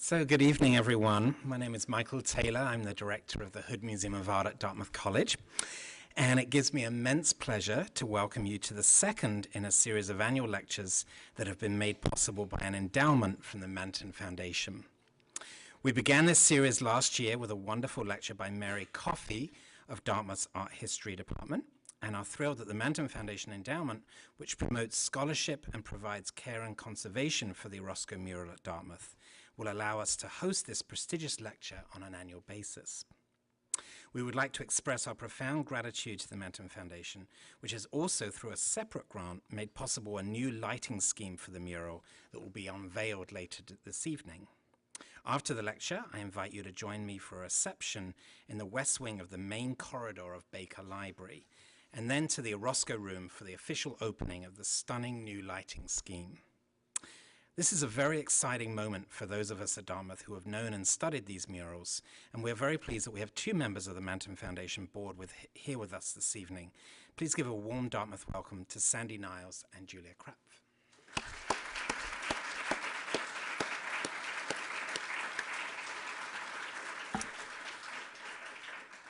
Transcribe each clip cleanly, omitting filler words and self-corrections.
So good evening, everyone. My name is Michael Taylor. I'm the director of the Hood Museum of Art at Dartmouth College. And it gives me immense pleasure to welcome you to the second in a series of annual lectures that have been made possible by an endowment from the Manton Foundation. We began this series last year with a wonderful lecture by Mary Coffey of Dartmouth's Art History Department, and are thrilled that the Manton Foundation Endowment, which promotes scholarship and provides care and conservation for the Roscoe mural at Dartmouth, will allow us to host this prestigious lecture on an annual basis. We would like to express our profound gratitude to the Manton Foundation, which has also, through a separate grant, made possible a new lighting scheme for the mural that will be unveiled later this evening. After the lecture, I invite you to join me for a reception in the west wing of the main corridor of Baker Library, and then to the Roscoe Room for the official opening of the stunning new lighting scheme. This is a very exciting moment for those of us at Dartmouth who have known and studied these murals, and we're very pleased that we have two members of the Manton Foundation board here with us this evening. Please give a warm Dartmouth welcome to Sandy Niles and Julia Krapf.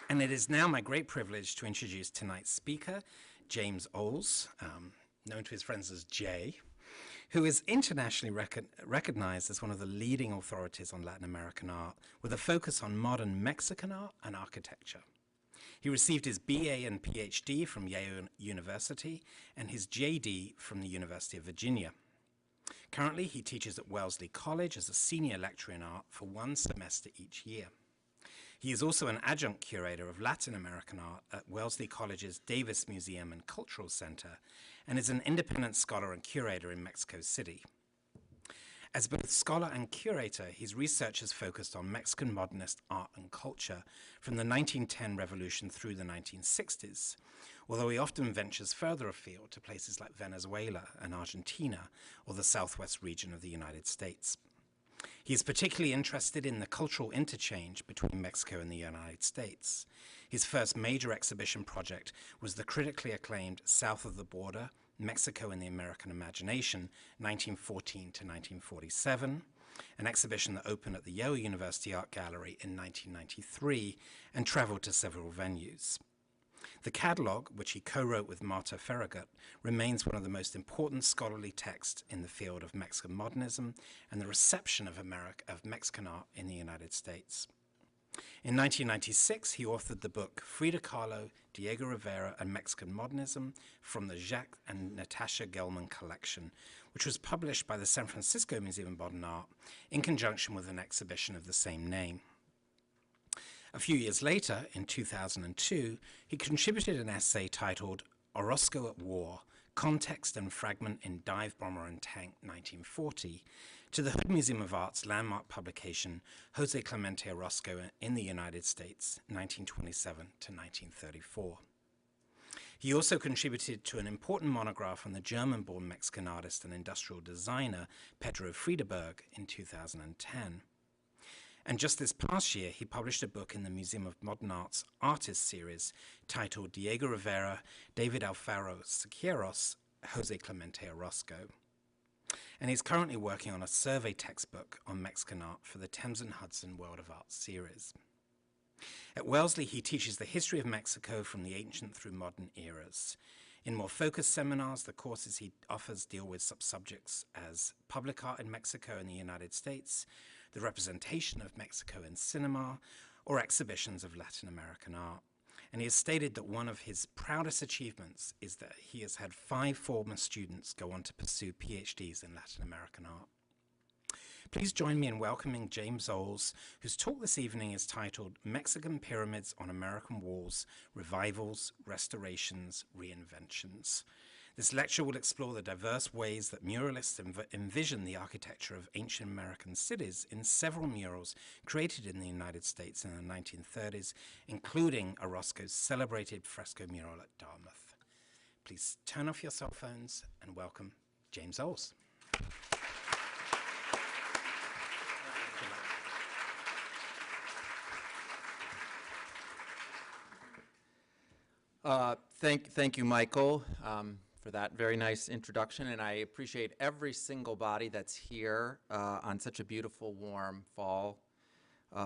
And it is now my great privilege to introduce tonight's speaker, James Oles, known to his friends as Jay, who is internationally recognized as one of the leading authorities on Latin American art, with a focus on modern Mexican art and architecture. He received his BA and PhD from Yale University and his JD from the University of Virginia. Currently, he teaches at Wellesley College as a senior lecturer in art for one semester each year. He is also an adjunct curator of Latin American art at Wellesley College's Davis Museum and Cultural Center, and is an independent scholar and curator in Mexico City. As both scholar and curator, his research has focused on Mexican modernist art and culture from the 1910 revolution through the 1960s, although he often ventures further afield to places like Venezuela and Argentina, or the southwest region of the United States. He is particularly interested in the cultural interchange between Mexico and the United States. His first major exhibition project was the critically acclaimed South of the Border, Mexico and the American Imagination, 1914 to 1947, an exhibition that opened at the Yale University Art Gallery in 1993 and traveled to several venues. The catalog, which he co-wrote with Marta Farragut, remains one of the most important scholarly texts in the field of Mexican modernism and the reception of Mexican art in the United States. In 1996, he authored the book Frida Kahlo, Diego Rivera, and Mexican Modernism from the Jacques and Natasha Gelman collection, which was published by the San Francisco Museum of Modern Art in conjunction with an exhibition of the same name. A few years later, in 2002, he contributed an essay titled Orozco at War, Context and Fragment in Dive Bomber and Tank 1940, to the Hood Museum of Art's landmark publication, Jose Clemente Orozco in the United States, 1927 to 1934. He also contributed to an important monograph on the German-born Mexican artist and industrial designer, Pedro Friedberg, in 2010. And just this past year, he published a book in the Museum of Modern Art's Artist series titled Diego Rivera, David Alfaro Siqueiros, Jose Clemente Orozco. And he's currently working on a survey textbook on Mexican art for the Thames and Hudson World of Art series. At Wellesley, he teaches the history of Mexico from the ancient through modern eras. In more focused seminars, the courses he offers deal with subjects as public art in Mexico and the United States, the representation of Mexico in cinema, or exhibitions of Latin American art. And he has stated that one of his proudest achievements is that he has had 5 former students go on to pursue PhDs in Latin American art. Please join me in welcoming James Oles, whose talk this evening is titled Mexican Pyramids on American Walls, Revivals, Restorations, Reinventions. This lecture will explore the diverse ways that muralists envision the architecture of ancient American cities in several murals created in the United States in the 1930s, including Orozco's celebrated fresco mural at Dartmouth. Please turn off your cell phones and welcome James Oles. Thank you, Michael. for that very nice introduction, and I appreciate every single body that's here on such a beautiful, warm fall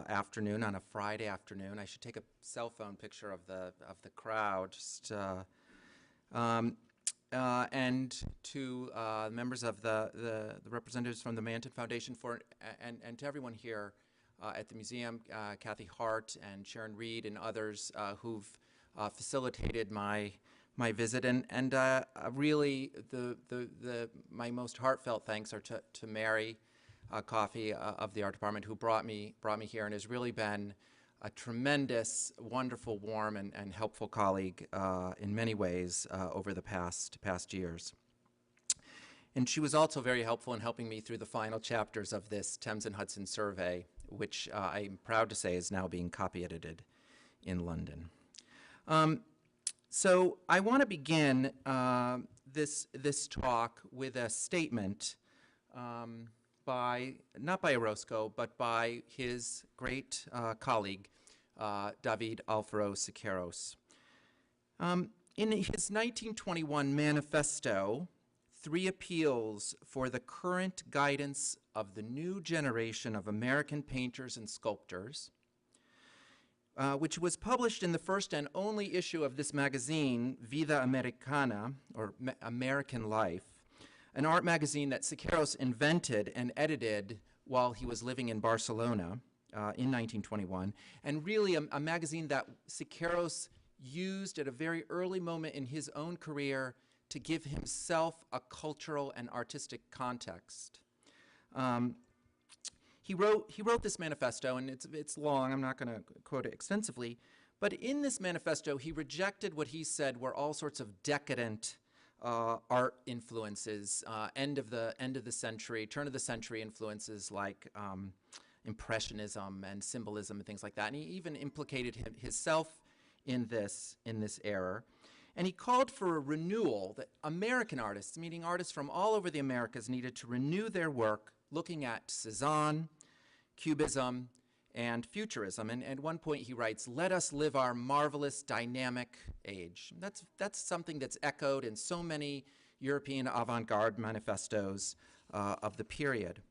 afternoon, on a Friday afternoon. I should take a cell phone picture of the crowd, just and to members of the representatives from the Mayan Foundation and to everyone here at the museum, Kathy Hart and Sharon Reed and others who've facilitated my visit, and really my most heartfelt thanks are to Mary Coffey of the art department, who brought me here and has really been a tremendous, wonderful, warm, and helpful colleague in many ways over the past years. And she was also very helpful in helping me through the final chapters of this Thames and Hudson survey, which I'm proud to say is now being copy edited in London. So I want to begin this talk with a statement not by Roscoe, but by his great colleague, David Alfaro Siqueiros. In his 1921 manifesto, 3 appeals for the current guidance of the new generation of American painters and sculptors, which was published in the first and only issue of this magazine, Viva Americana, or American Life, an art magazine that Siqueiros invented and edited while he was living in Barcelona in 1921, and really a magazine that Siqueiros used at a very early moment in his own career to give himself a cultural and artistic context. He wrote this manifesto, and it's long. I'm not going to quote it extensively, but in this manifesto, he rejected what he said were all sorts of decadent art influences, end of the century, turn of the century influences like Impressionism and Symbolism and things like that. And he even implicated himself in this error. And he called for a renewal that American artists, meaning artists from all over the Americas, needed to renew their work looking at Cézanne, Cubism, and Futurism. And at one point he writes, "Let us live our marvelous dynamic age." That's something that's echoed in so many European avant-garde manifestos of the period.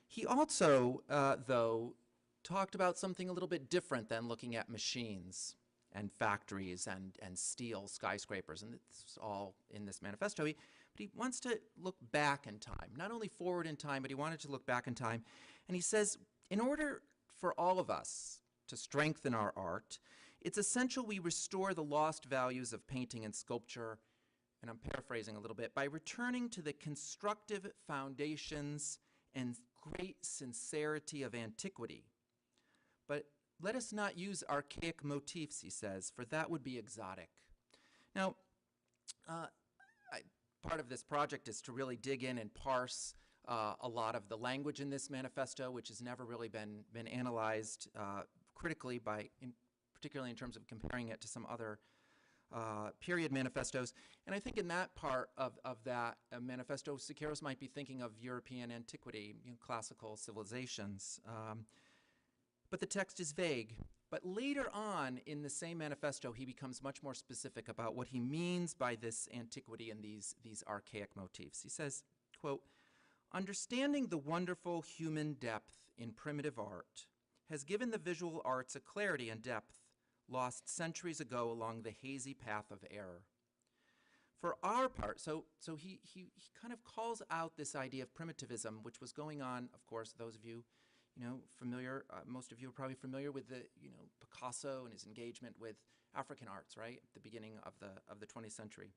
He also, though, talked about something a little bit different than looking at machines and factories and steel skyscrapers, and it's all in this manifesto. But he wants to look back in time, not only forward in time, but he wanted to look back in time. And he says, in order for all of us to strengthen our art, it's essential we restore the lost values of painting and sculpture, and I'm paraphrasing a little bit, by returning to the constructive foundations and great sincerity of antiquity. But let us not use archaic motifs, he says, for that would be exotic. Now, part of this project is to really dig in and parse a lot of the language in this manifesto, which has never really been analyzed critically, particularly in terms of comparing it to some other period manifestos. And I think in that part of that manifesto, Siqueiros might be thinking of European antiquity, classical civilizations. But the text is vague. But later on in the same manifesto, he becomes much more specific about what he means by this antiquity and these archaic motifs. He says, quote, "Understanding the wonderful human depth in primitive art has given the visual arts a clarity and depth lost centuries ago along the hazy path of error. For our part," so he kind of calls out this idea of primitivism, which was going on, of course, those of you familiar, most of you are probably familiar with Picasso and his engagement with African arts, right, at the beginning of the 20th century.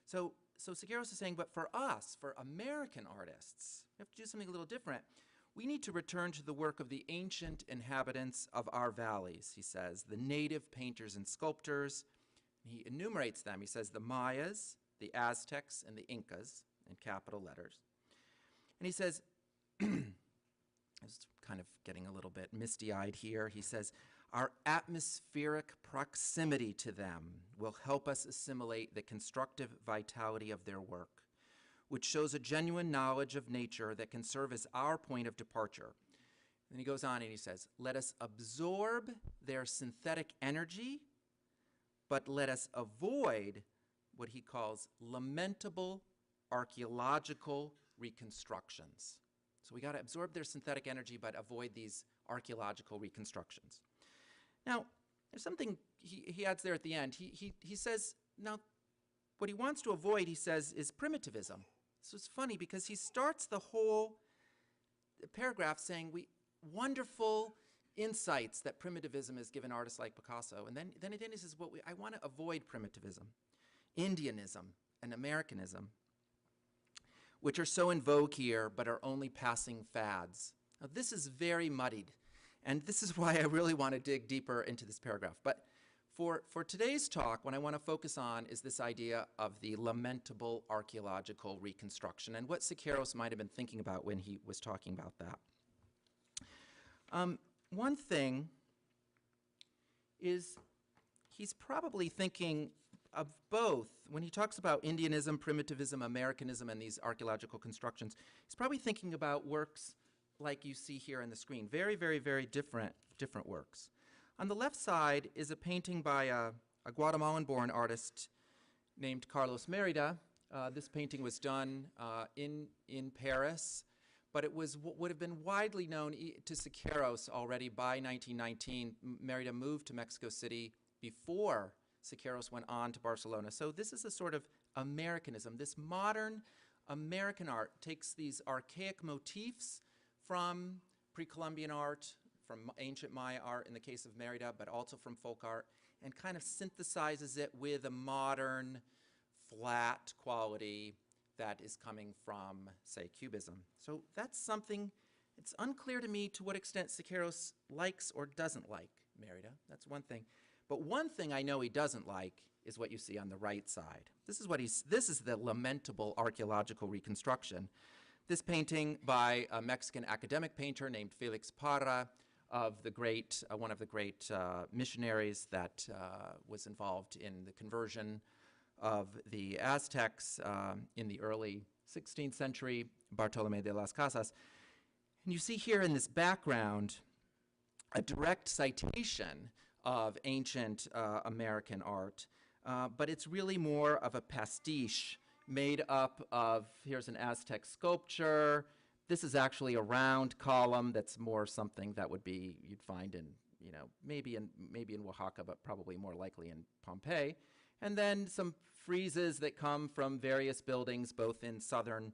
So Siqueiros is saying, but for us, for American artists, we have to do something a little different. We need to return to the work of the ancient inhabitants of our valleys, he says, the native painters and sculptors. He enumerates them. He says the Mayas, the Aztecs, and the Incas, in capital letters. And he says, I was kind of getting a little bit misty-eyed here. He says, our atmospheric proximity to them will help us assimilate the constructive vitality of their work, which shows a genuine knowledge of nature that can serve as our point of departure. And he goes on and he says, let us absorb their synthetic energy, but let us avoid what he calls lamentable archaeological reconstructions. So we got to absorb their synthetic energy but avoid these archaeological reconstructions. Now, there's something he adds there at the end. He says, now, what he wants to avoid, he says, is primitivism. So it's funny because he starts the whole paragraph saying, wonderful insights that primitivism has given artists like Picasso. And then he says, I want to avoid primitivism, Indianism, and Americanism, which are so in vogue here but are only passing fads. Now, this is very muddied, and this is why I really want to dig deeper into this paragraph. But for today's talk, what I want to focus on is this idea of the lamentable archaeological reconstruction and what Siqueiros might have been thinking about when he was talking about that. One thing is he's probably thinking of both. When he talks about Indianism, primitivism, Americanism, and these archaeological constructions, he's probably thinking about works like you see here on the screen. Very, very, very different works. On the left side is a painting by a Guatemalan-born artist named Carlos Merida. This painting was done in Paris, but it would have been widely known to Siqueiros already by 1919. Merida moved to Mexico City before Siqueiros went on to Barcelona. So this is a sort of Americanism. This modern American art takes these archaic motifs from pre-Columbian art, from ancient Maya art in the case of Merida, but also from folk art, and kind of synthesizes it with a modern, flat quality that is coming from, say, Cubism. So that's something, it's unclear to me to what extent Siqueiros likes or doesn't like Merida. That's one thing. But one thing I know he doesn't like is what you see on the right side. This is the lamentable archaeological reconstruction. This painting by a Mexican academic painter named Felix Parra, of the great, one of the great missionaries that was involved in the conversion of the Aztecs in the early 16th century, Bartolomé de las Casas. And you see here in this background a direct citation of ancient American art, but it's really more of a pastiche made up of, here's an Aztec sculpture. This is actually a round column that's more something that would be, you'd find in, maybe in Oaxaca, but probably more likely in Pompeii. And then some friezes that come from various buildings, both in southern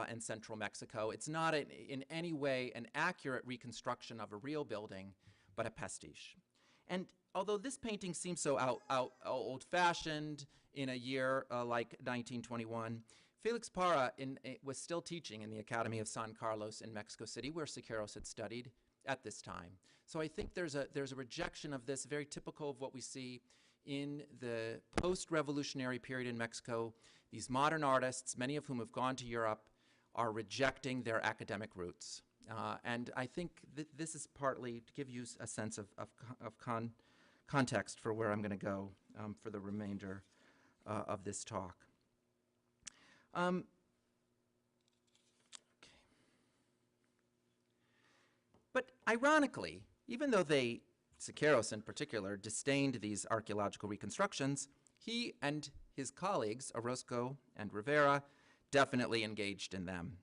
and central Mexico. It's not in any way an accurate reconstruction of a real building, but a pastiche. And although this painting seems so old-fashioned in a year like 1921, Felix Parra was still teaching in the Academy of San Carlos in Mexico City, where Siqueiros had studied at this time. So I think there's a rejection of this, very typical of what we see in the post-revolutionary period in Mexico. These modern artists, many of whom have gone to Europe, are rejecting their academic roots. And I think this is partly to give you a sense of context for where I'm going to go for the remainder of this talk. Okay. But ironically, even though Siqueiros in particular, disdained these archaeological reconstructions, he and his colleagues, Roscoe and Rivera, definitely engaged in them,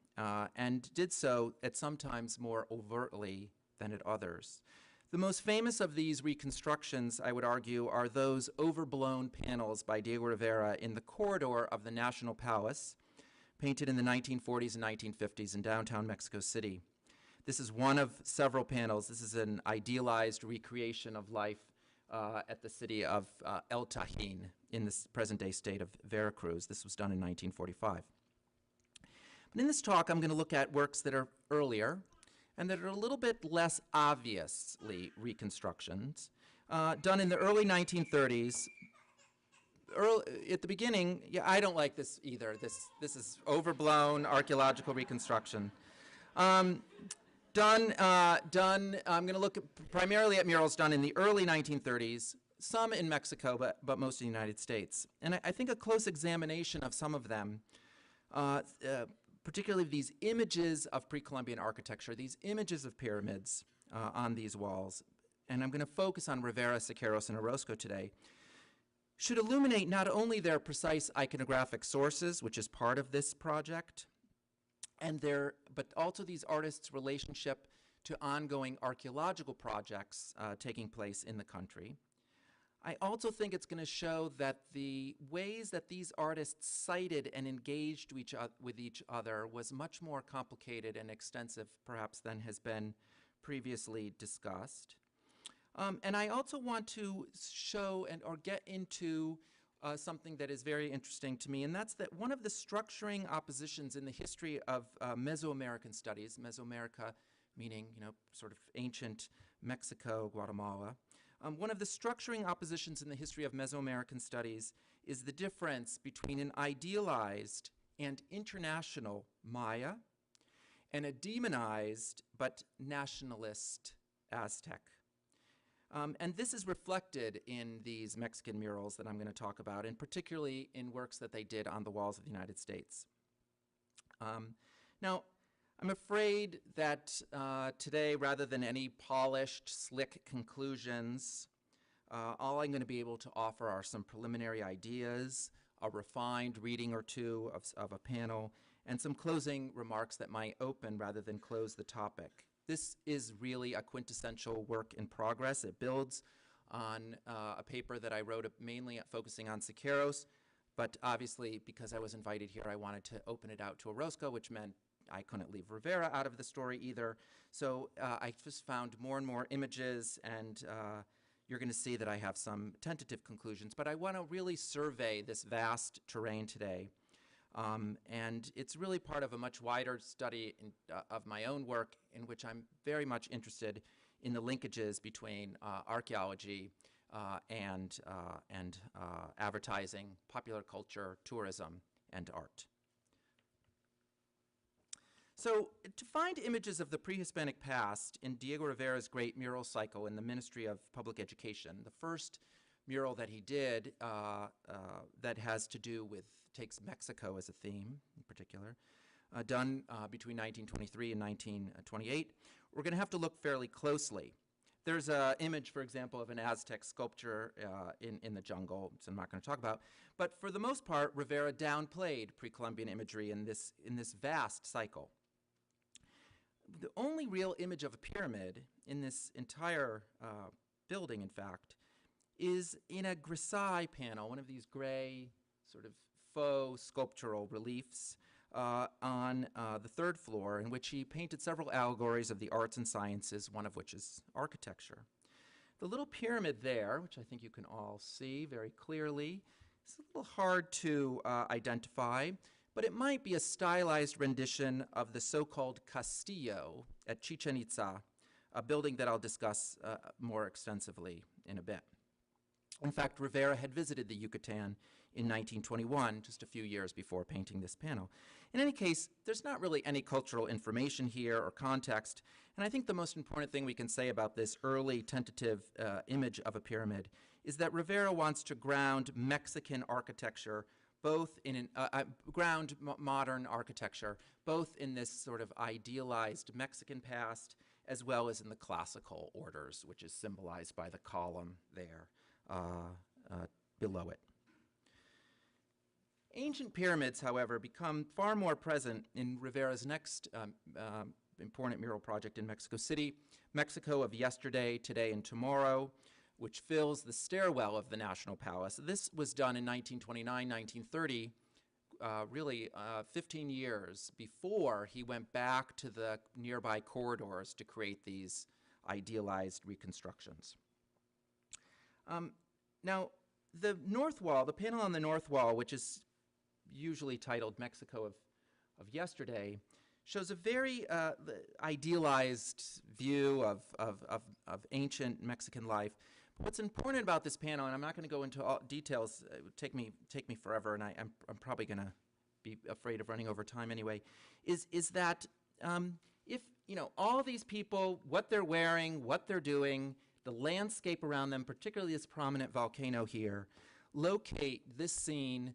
and did so at sometimes more overtly than at others. The most famous of these reconstructions, I would argue, are those overblown panels by Diego Rivera in the corridor of the National Palace, painted in the 1940s and 1950s in downtown Mexico City. This is one of several panels. This is an idealized recreation of life at the city of El Tajín in the present-day state of Veracruz. This was done in 1945. But in this talk, I'm going to look at works that are earlier and that are a little bit less obviously reconstructions, done in the early 1930s. At the beginning, yeah, I don't like this either. This is overblown archaeological reconstruction. I'm going to look primarily at murals done in the early 1930s, some in Mexico, but most in the United States. And I think a close examination of some of them, particularly these images of pre-Columbian architecture, these images of pyramids on these walls, and I'm going to focus on Rivera, Siqueiros, and Orozco today, should illuminate not only their precise iconographic sources, which is part of this project, but also these artists' relationship to ongoing archaeological projects taking place in the country. I also think it's going to show that the ways that these artists cited and engaged with each other was much more complicated and extensive, perhaps, than has been previously discussed. And I also want to show or get into something that is very interesting to me, and that's that one of the structuring oppositions in the history of Mesoamerican studies, Mesoamerica meaning, sort of ancient Mexico, Guatemala. One of the structuring oppositions in the history of Mesoamerican studies is the difference between an idealized and international Maya and a demonized but nationalist Aztec. And this is reflected in these Mexican murals that I'm going to talk about, and particularly in works that they did on the walls of the United States. Now, I'm afraid that today, rather than any polished, slick conclusions, all I'm going to be able to offer are some preliminary ideas, a refined reading or two of a panel, and some closing remarks that might open rather than close the topic. This is really a quintessential work in progress. It builds on a paper that I wrote mainly focusing on Siqueiros, but obviously, because I was invited here, I wanted to open it out to a Roscoe, which meant I couldn't leave Rivera out of the story either. So I just found more and more images, and you're going to see that I have some tentative conclusions. But I want to really survey this vast terrain today. And it's really part of a much wider study of my own work, in which I'm very much interested in the linkages between archaeology and advertising, popular culture, tourism, and art. So to find images of the pre-Hispanic past in Diego Rivera's great mural cycle in the Ministry of Public Education, the first mural that he did that has to do with, takes Mexico as a theme in particular, done between 1923 and 1928, we're going to have to look fairly closely. There's an image, for example, of an Aztec sculpture in the jungle, which I'm not going to talk about. But for the most part, Rivera downplayed pre-Columbian imagery in this vast cycle. The only real image of a pyramid in this entire building, in fact, is in a grisaille panel, one of these gray sort of faux sculptural reliefs on the third floor, in which he painted several allegories of the arts and sciences, one of which is architecture. The little pyramid there, which I think you can all see very clearly, is a little hard to identify, but it might be a stylized rendition of the so-called Castillo at Chichen Itza, a building that I'll discuss more extensively in a bit. In fact, Rivera had visited the Yucatan in 1921, just a few years before painting this panel. In any case, there's not really any cultural information here or context, and I think the most important thing we can say about this early tentative image of a pyramid is that Rivera wants to ground Mexican architecture, both in modern architecture, both in this sort of idealized Mexican past, as well as in the classical orders, which is symbolized by the column there below it. Ancient pyramids, however, become far more present in Rivera's next important mural project in Mexico City, Mexico of Yesterday, Today, and Tomorrow, which fills the stairwell of the National Palace. This was done in 1929, 1930, really 15 years before he went back to the nearby corridors to create these idealized reconstructions. Now, the north wall, the panel on the north wall, which is usually titled Mexico of Yesterday, shows a very idealized view of ancient Mexican life. But what's important about this panel, and I'm not going to go into all details, it would take me forever, and I'm probably going to be afraid of running over time anyway, is that if, all these people, what they're wearing, what they're doing, the landscape around them, particularly this prominent volcano here, locate this scene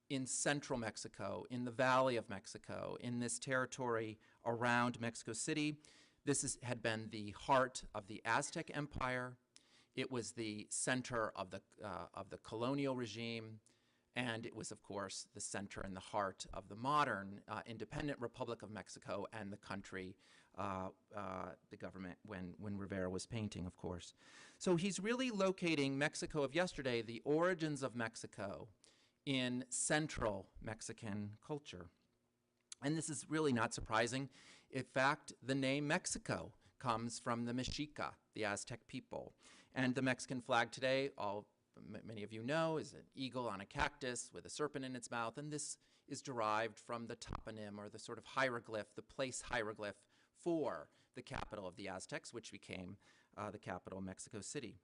in central Mexico, in the Valley of Mexico, in this territory around Mexico City. This had been the heart of the Aztec Empire. It was the center of the colonial regime, and it was, of course, the center and the heart of the modern independent Republic of Mexico and the country, the government, when Rivera was painting, of course. So he's really locating Mexico of yesterday, the origins of Mexico, in central Mexican culture. And this is really not surprising. In fact, the name Mexico comes from the Mexica, the Aztec people. And the Mexican flag today, many of you know, is an eagle on a cactus with a serpent in its mouth. And this is derived from the toponym, or the sort of hieroglyph, the place hieroglyph for the capital of the Aztecs, which became the capital, Mexico City.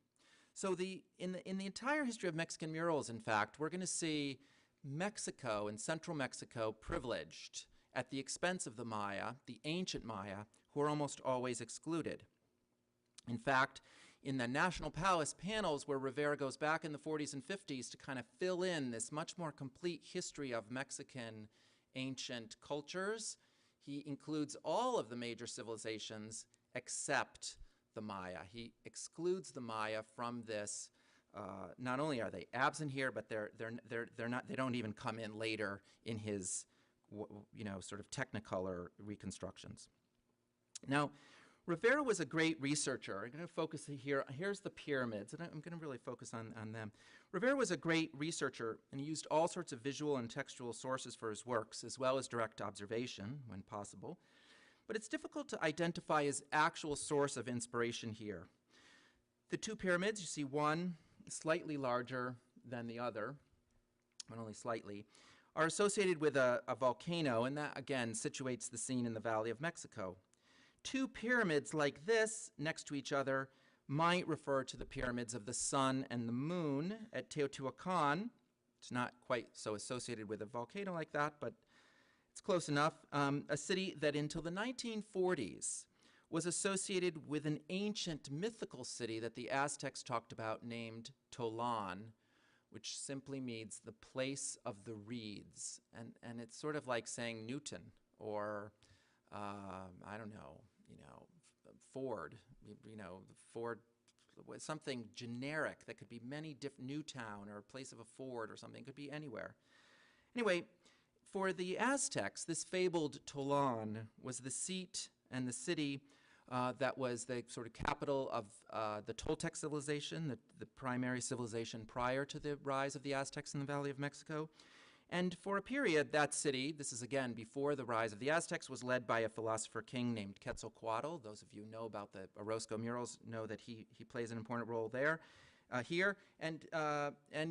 So in the entire history of Mexican murals, in fact, we're going to see Mexico and central Mexico privileged at the expense of the Maya, the ancient Maya, who are almost always excluded. In fact, in the National Palace panels, where Rivera goes back in the 40s and 50s to kind of fill in this much more complete history of Mexican ancient cultures, he includes all of the major civilizations except the Maya. He excludes the Maya from this. Not only are they absent here, but they're not. They don't even come in later in his, sort of Technicolor reconstructions. Now, Rivera was a great researcher. I'm going to focus here. Here's the pyramids, and I'm going to really focus on them. Rivera was a great researcher, and he used all sorts of visual and textual sources for his works, as well as direct observation when possible. But it's difficult to identify his actual source of inspiration here. The two pyramids, you see one slightly larger than the other, but only slightly, are associated with a volcano, and that, again, situates the scene in the Valley of Mexico. Two pyramids like this next to each other might refer to the pyramids of the sun and the moon at Teotihuacan. It's not quite so associated with a volcano like that, but it's close enough. A city that until the 1940s was associated with an ancient mythical city that the Aztecs talked about named Tolan, which simply means the place of the reeds. And it's sort of like saying Newton or, I don't know, Ford, Ford, something generic that could be many different, Newtown or a place of a Ford or something, it could be anywhere. Anyway, for the Aztecs, this fabled Tolan was the seat and the city that was the sort of capital of the Toltec civilization, the primary civilization prior to the rise of the Aztecs in the Valley of Mexico. And for a period, that city, this is again before the rise of the Aztecs, was led by a philosopher king named Quetzalcoatl. Those of you who know about the Roscoe murals know that he plays an important role there, here. And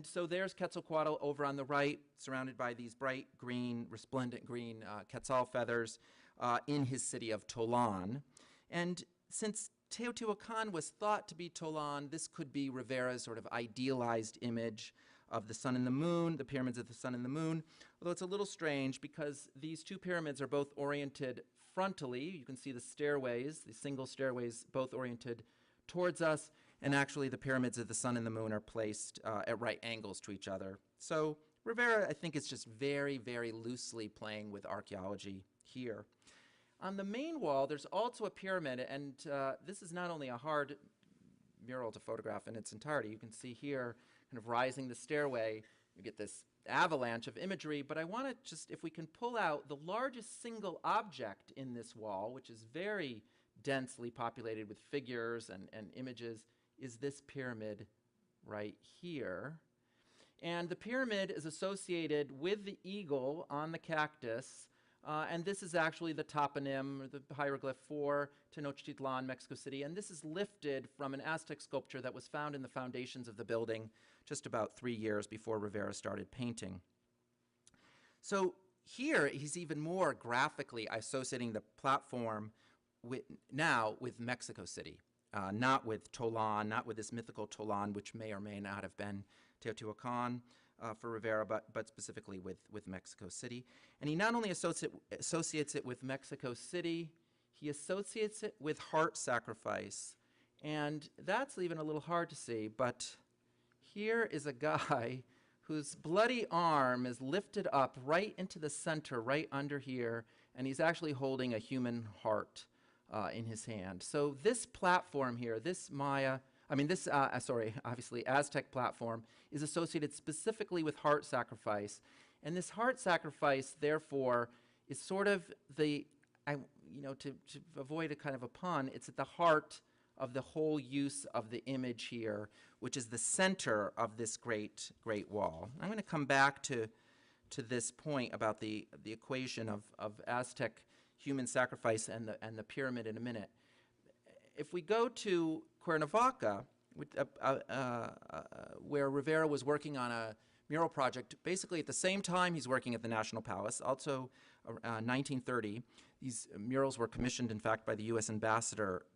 so there's Quetzalcoatl over on the right, surrounded by these bright green, resplendent green quetzal feathers in his city of Tolan. And since Teotihuacan was thought to be Tolan, this could be Rivera's sort of idealized image of the sun and the moon, the pyramids of the sun and the moon, although it's a little strange because these two pyramids are both oriented frontally. You can see the stairways, the single stairways, both oriented towards us, and actually the pyramids of the sun and the moon are placed at right angles to each other. So Rivera, I think, is just very, very loosely playing with archaeology here. On the main wall, there's also a pyramid, and this is not only a hard mural to photograph in its entirety. You can see here, kind of rising the stairway, you get this avalanche of imagery, but I want to just, if we can pull out the largest single object in this wall, which is very densely populated with figures and images, is this pyramid right here. And the pyramid is associated with the eagle on the cactus, and this is actually the toponym, or the hieroglyph for Tenochtitlan, Mexico City, and this is lifted from an Aztec sculpture that was found in the foundations of the building just about 3 years before Rivera started painting. So here, he's even more graphically associating the platform now with Mexico City, not with Tolan, not with this mythical Tolan, which may or may not have been Teotihuacan for Rivera, but specifically with Mexico City. And he not only associates it with Mexico City, he associates it with heart sacrifice. And that's even a little hard to see, but here is a guy whose bloody arm is lifted up right into the center, right under here, and he's actually holding a human heart in his hand. So this platform here, this I mean, this, obviously, Aztec platform is associated specifically with heart sacrifice. And this heart sacrifice, therefore, is sort of the, to avoid a kind of a pun, it's at the heart of the whole use of the image here, which is the center of this great wall. I'm going to come back to this point about the equation of Aztec human sacrifice and the pyramid in a minute. If we go to Cuernavaca, where Rivera was working on a mural project, basically at the same time he's working at the National Palace, also 1930. These murals were commissioned, in fact, by the U.S. Ambassador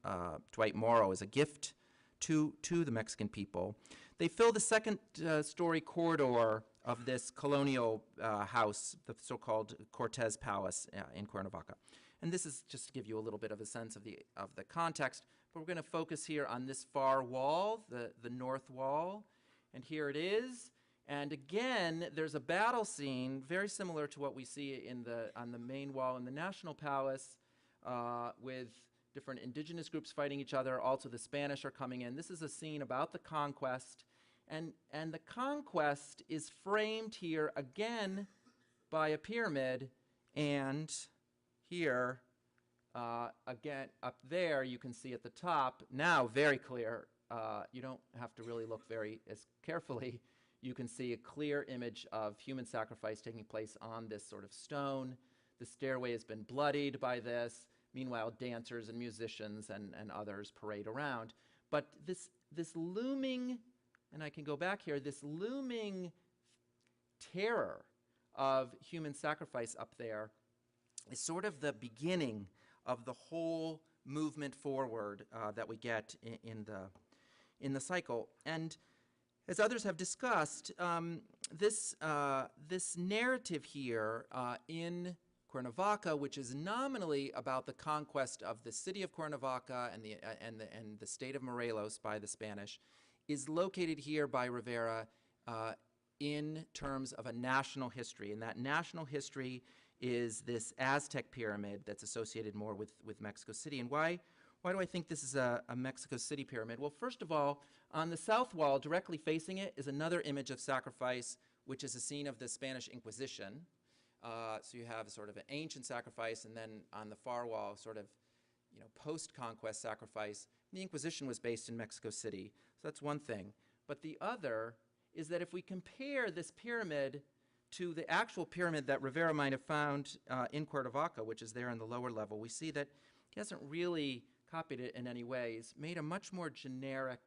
Dwight Morrow as a gift to the Mexican people. They fill the second story corridor of this colonial house, the so-called Cortez Palace in Cuernavaca. And this is just to give you a little bit of a sense of the context. But we're going to focus here on this far wall, the north wall. And here it is. And again, there's a battle scene very similar to what we see on the main wall in the National Palace, with different indigenous groups fighting each other. Also, the Spanish are coming in. This is a scene about the conquest. And the conquest is framed here again by a pyramid. And here, again, up there, you can see at the top, now very clear. You don't have to really look as carefully. You can see a clear image of human sacrifice taking place on this sort of stone. The stairway has been bloodied by this. Meanwhile, dancers and musicians and others parade around. But this looming, and I can go back here, this looming terror of human sacrifice up there is sort of the beginning of the whole movement forward that we get in the cycle. And as others have discussed, this narrative here in Cuernavaca, which is nominally about the conquest of the city of Cuernavaca and the state of Morelos by the Spanish, is located here by Rivera in terms of a national history. And that national history is this Aztec pyramid that's associated more with Mexico City. And why do I think this is a Mexico City pyramid? Well, first of all, on the south wall, directly facing it, is another image of sacrifice, which is a scene of the Spanish Inquisition. So you have sort of an ancient sacrifice, and then on the far wall, sort of, post-conquest sacrifice. The Inquisition was based in Mexico City, so that's one thing. But the other is that if we compare this pyramid to the actual pyramid that Rivera might have found in Cuernavaca, which is there in the lower level, we see that he hasn't really copied it in any way. He's made a much more generic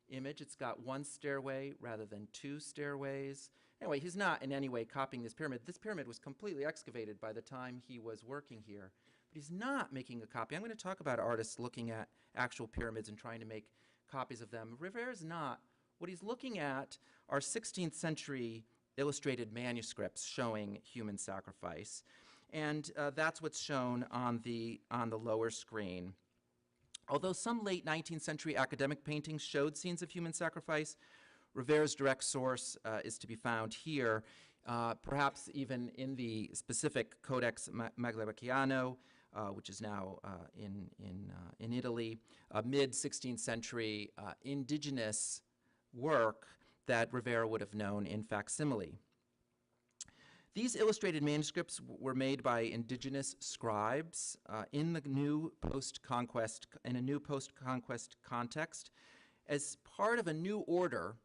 image. It's got one stairway rather than two stairways. Anyway, he's not in any way copying this pyramid. This pyramid was completely excavated by the time he was working here. But he's not making a copy. I'm going to talk about artists looking at actual pyramids and trying to make copies of them. Rivera's not. What he's looking at are 16th century illustrated manuscripts showing human sacrifice. And that's what's shown on the lower screen. Although some late 19th century academic paintings showed scenes of human sacrifice, Rivera's direct source is to be found here, perhaps even in the specific Codex Magliocchiano, which is now in Italy, a mid-16th century indigenous work that Rivera would have known in facsimile. These illustrated manuscripts were made by indigenous scribes in a new post-conquest context as part of a new order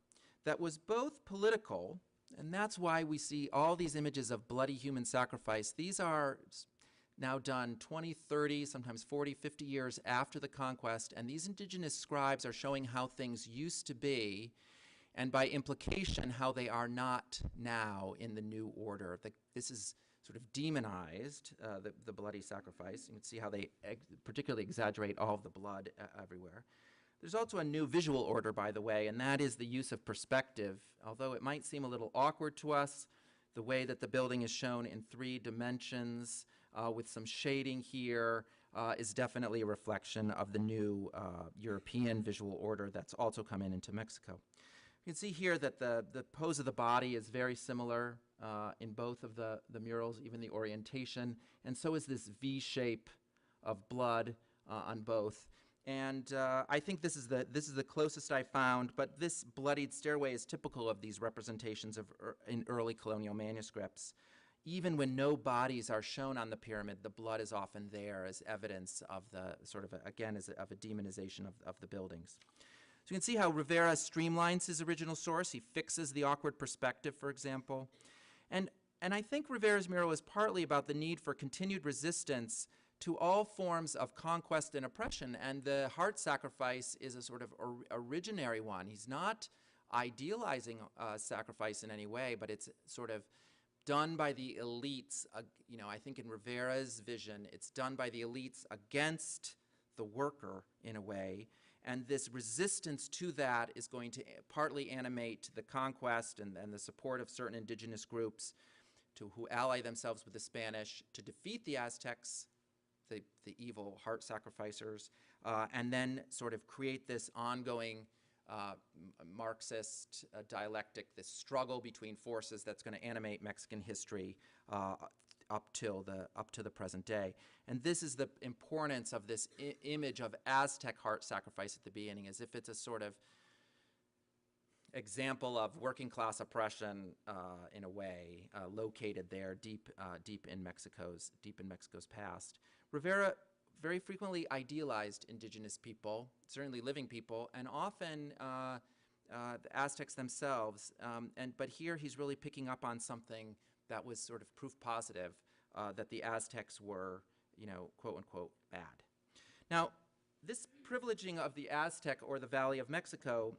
that was both political, and that's why we see all these images of bloody human sacrifice. These are now done 20, 30, sometimes 40, 50 years after the conquest, and these indigenous scribes are showing how things used to be, and by implication, how they are not now in the new order. This is sort of demonized, the bloody sacrifice. You can see how they particularly exaggerate all of the blood everywhere. There's also a new visual order, by the way, and that is the use of perspective. Although it might seem a little awkward to us, the way that the building is shown in 3 dimensions with some shading here is definitely a reflection of the new European visual order that's also come into Mexico. You can see here that the pose of the body is very similar in both of the murals, even the orientation, and so is this V shape of blood on both. And I think this is the closest I found, but this bloodied stairway is typical of these representations of in early colonial manuscripts. Even when no bodies are shown on the pyramid, the blood is often there as evidence of the sort of, of a demonization of the buildings. So you can see how Rivera streamlines his original source. He fixes the awkward perspective, for example. And I think Rivera's mural is partly about the need for continued resistance to all forms of conquest and oppression, and the heart sacrifice is a sort of originary one. He's not idealizing sacrifice in any way, but it's sort of done by the elites. I think in Rivera's vision, it's done by the elites against the worker in a way, and this resistance to that is going to partly animate the conquest and the support of certain indigenous groups who ally themselves with the Spanish to defeat the Aztecs, the evil heart sacrificers, and then sort of create this ongoing Marxist dialectic, this struggle between forces that's going to animate Mexican history up to the present day. And this is the importance of this image of Aztec heart sacrifice at the beginning, as if it's a sort of example of working class oppression in a way, located there deep in Mexico's past. Rivera very frequently idealized indigenous people, certainly living people, and often the Aztecs themselves. But here he's really picking up on something that was sort of proof positive that the Aztecs were, quote unquote, bad. Now, this privileging of the Aztec or the Valley of Mexico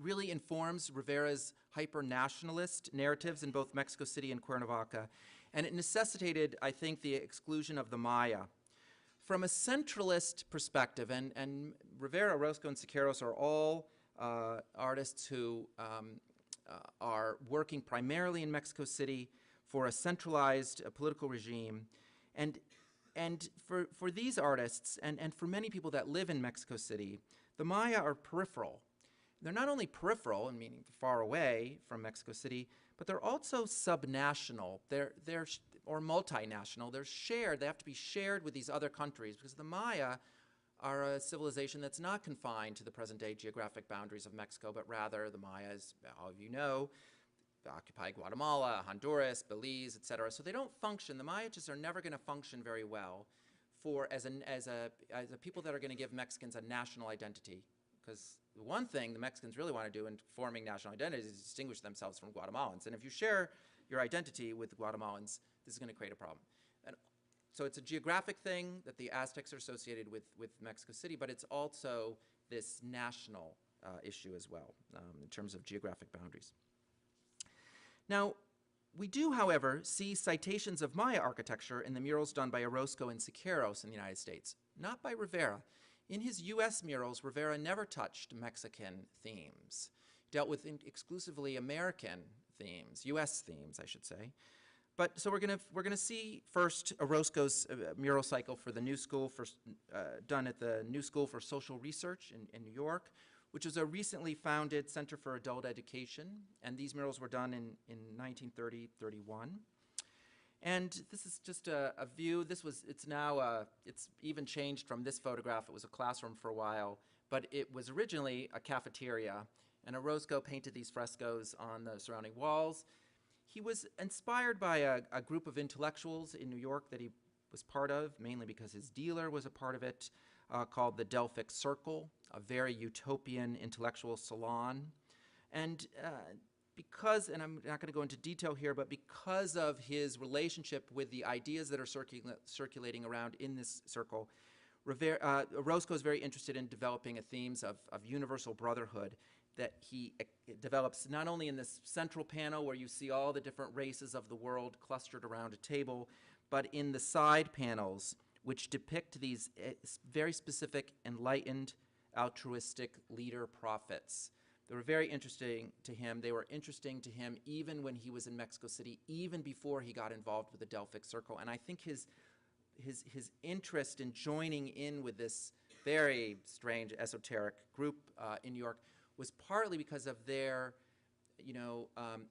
really informs Rivera's hyper-nationalist narratives in both Mexico City and Cuernavaca. And it necessitated, I think, the exclusion of the Maya. From a centralist perspective, and Rivera, Roscoe, and Siqueiros are all artists who are working primarily in Mexico City for a centralized political regime. And for these artists, and for many people that live in Mexico City, the Maya are peripheral. They're not only peripheral, meaning far away from Mexico City, but they're also subnational. They're or multinational. They're shared. They have to be shared with these other countries because the Maya are a civilization that's not confined to the present-day geographic boundaries of Mexico, but rather the Mayas, all of you know, occupy Guatemala, Honduras, Belize, etc. So they don't function. The Maya just are never going to function very well as a people that are going to give Mexicans a national identity. Because the one thing the Mexicans really want to do in forming national identities is distinguish themselves from Guatemalans. And if you share your identity with Guatemalans, this is going to create a problem. And so it's a geographic thing that the Aztecs are associated with Mexico City, but it's also this national issue as well in terms of geographic boundaries. Now, we do, however, see citations of Maya architecture in the murals done by Orozco and Siqueiros in the United States, not by Rivera. In his U.S. murals, Rivera never touched Mexican themes. He dealt with exclusively American themes, U.S. themes, I should say. But so we're gonna see first Orozco's mural cycle for the New School done at the New School for Social Research in New York, which is a recently founded Center for Adult Education, and these murals were done in 1930-31. And this is just a view. It's even changed from this photograph. It was a classroom for a while, but it was originally a cafeteria, and Orozco painted these frescoes on the surrounding walls. He was inspired by a group of intellectuals in New York that he was part of, mainly because his dealer was a part of it, called the Delphic Circle, a very utopian intellectual salon. And because, and I'm not going to go into detail here, but because of his relationship with the ideas that are circulating around in this circle, Roscoe is very interested in developing themes of universal brotherhood that he develops not only in this central panel where you see all the different races of the world clustered around a table, but in the side panels which depict these very specific, enlightened, altruistic leader prophets. They were very interesting to him. They were interesting to him even when he was in Mexico City, even before he got involved with the Delphic Circle. And I think his interest in joining in with this very strange, esoteric group in New York was partly because of their,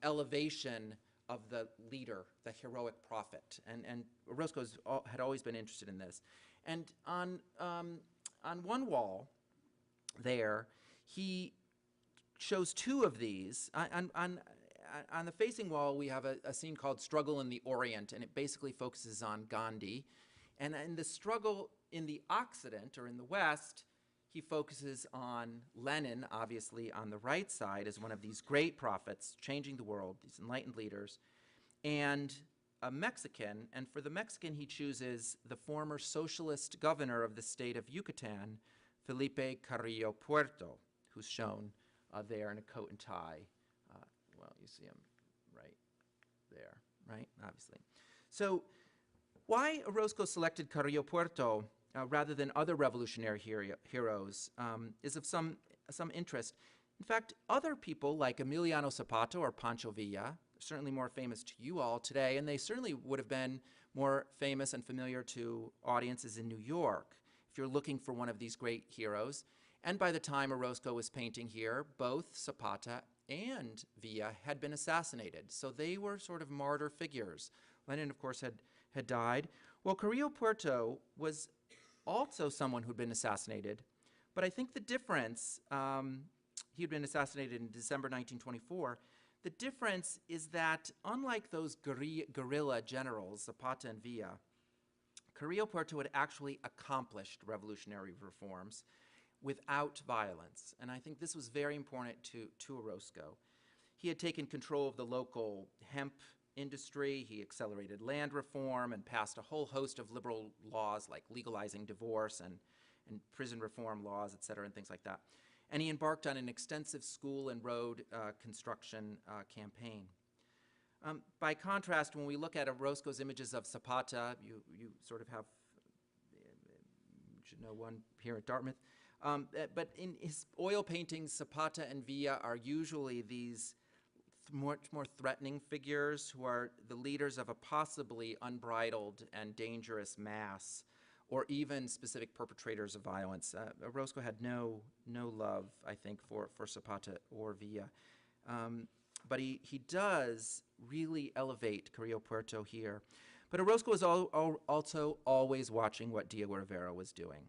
elevation of the leader, the heroic prophet. And Roscoe had always been interested in this. And on one wall there, he shows two of these. On the facing wall, we have a scene called Struggle in the Orient, and it basically focuses on Gandhi. And in the struggle in the Occident, or in the West, he focuses on Lenin, obviously on the right side, as one of these great prophets changing the world, these enlightened leaders, and a Mexican. And for the Mexican, he chooses the former socialist governor of the state of Yucatan, Felipe Carrillo Puerto, who's shown there in a coat and tie. Well, you see him right there, right? Obviously. So why Orozco selected Carrillo Puerto rather than other revolutionary heroes is of some interest. In fact, other people like Emiliano Zapata or Pancho Villa, certainly more famous to you all today, and they certainly would have been more famous and familiar to audiences in New York if you're looking for one of these great heroes. And by the time Orozco was painting here, both Zapata and Villa had been assassinated. So they were sort of martyr figures. Lenin, of course, had died. Well, Carrillo Puerto was also someone who'd been assassinated. But I think the difference, he'd been assassinated in December 1924. The difference is that unlike those guerrilla generals, Zapata and Villa, Carrillo Puerto had actually accomplished revolutionary reforms without violence. And I think this was very important to Orozco. He had taken control of the local hemp industry. He accelerated land reform and passed a whole host of liberal laws like legalizing divorce and prison reform laws, et cetera, and things like that. And he embarked on an extensive school and road construction campaign. By contrast, when we look at Orozco's images of Zapata, you sort of have, you should know one here at Dartmouth, but in his oil paintings, Zapata and Villa are usually these much more threatening figures who are the leaders of a possibly unbridled and dangerous mass, or even specific perpetrators of violence. Orozco had no love, I think, for Zapata or Villa. But he does really elevate Carrillo Puerto here. But Orozco was also always watching what Diego Rivera was doing.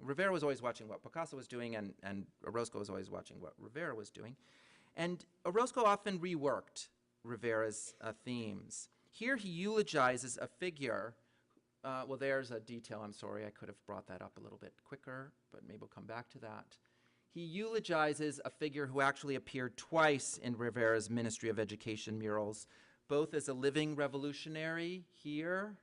Rivera was always watching what Picasso was doing, and Orozco was always watching what Rivera was doing. And Orozco often reworked Rivera's themes. Here he eulogizes a figure. Well, there's a detail. I'm sorry, I could have brought that up a little bit quicker, but maybe we'll come back to that. He eulogizes a figure who actually appeared twice in Rivera's Ministry of Education murals, both as a living revolutionary here.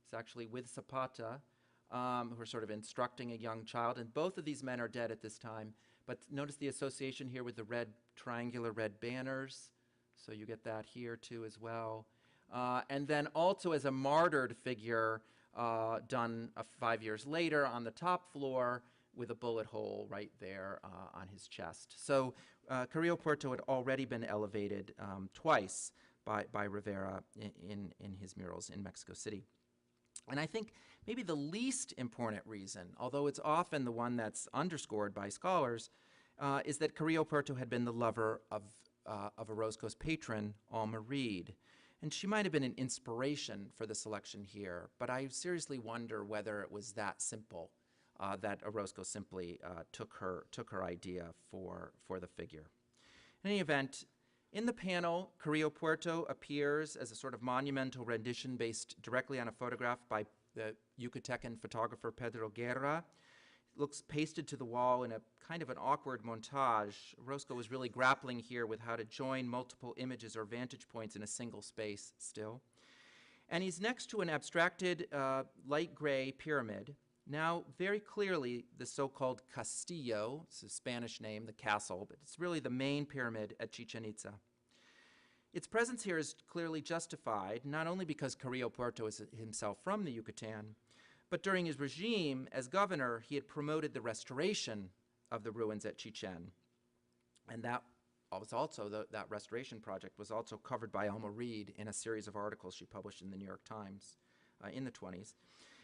It's actually with Zapata, who are sort of instructing a young child, and both of these men are dead at this time. But notice the association here with the red, triangular red banners. So you get that here too as well. And then also as a martyred figure done 5 years later on the top floor with a bullet hole right there on his chest. So Carrillo Puerto had already been elevated twice by Rivera in his murals in Mexico City. And I think maybe the least important reason, although it's often the one that's underscored by scholars, is that Carrillo Puerto had been the lover of Orozco's patron, Alma Reed. And she might have been an inspiration for the selection here, but I seriously wonder whether it was that simple, that Orozco simply took her idea for the figure. In any event, in the panel, Carrillo Puerto appears as a sort of monumental rendition based directly on a photograph by the Yucatecan photographer Pedro Guerra. It looks pasted to the wall in a kind of an awkward montage. Orozco was really grappling here with how to join multiple images or vantage points in a single space still. And he's next to an abstracted light gray pyramid. Now, very clearly, the so-called Castillo, it's a Spanish name, the castle, but it's really the main pyramid at Chichen Itza. Its presence here is clearly justified, not only because Carrillo Puerto is himself from the Yucatan, but during his regime as governor, he had promoted the restoration of the ruins at Chichen. And that was also, that restoration project was also covered by Alma Reed in a series of articles she published in the New York Times in the 1920s.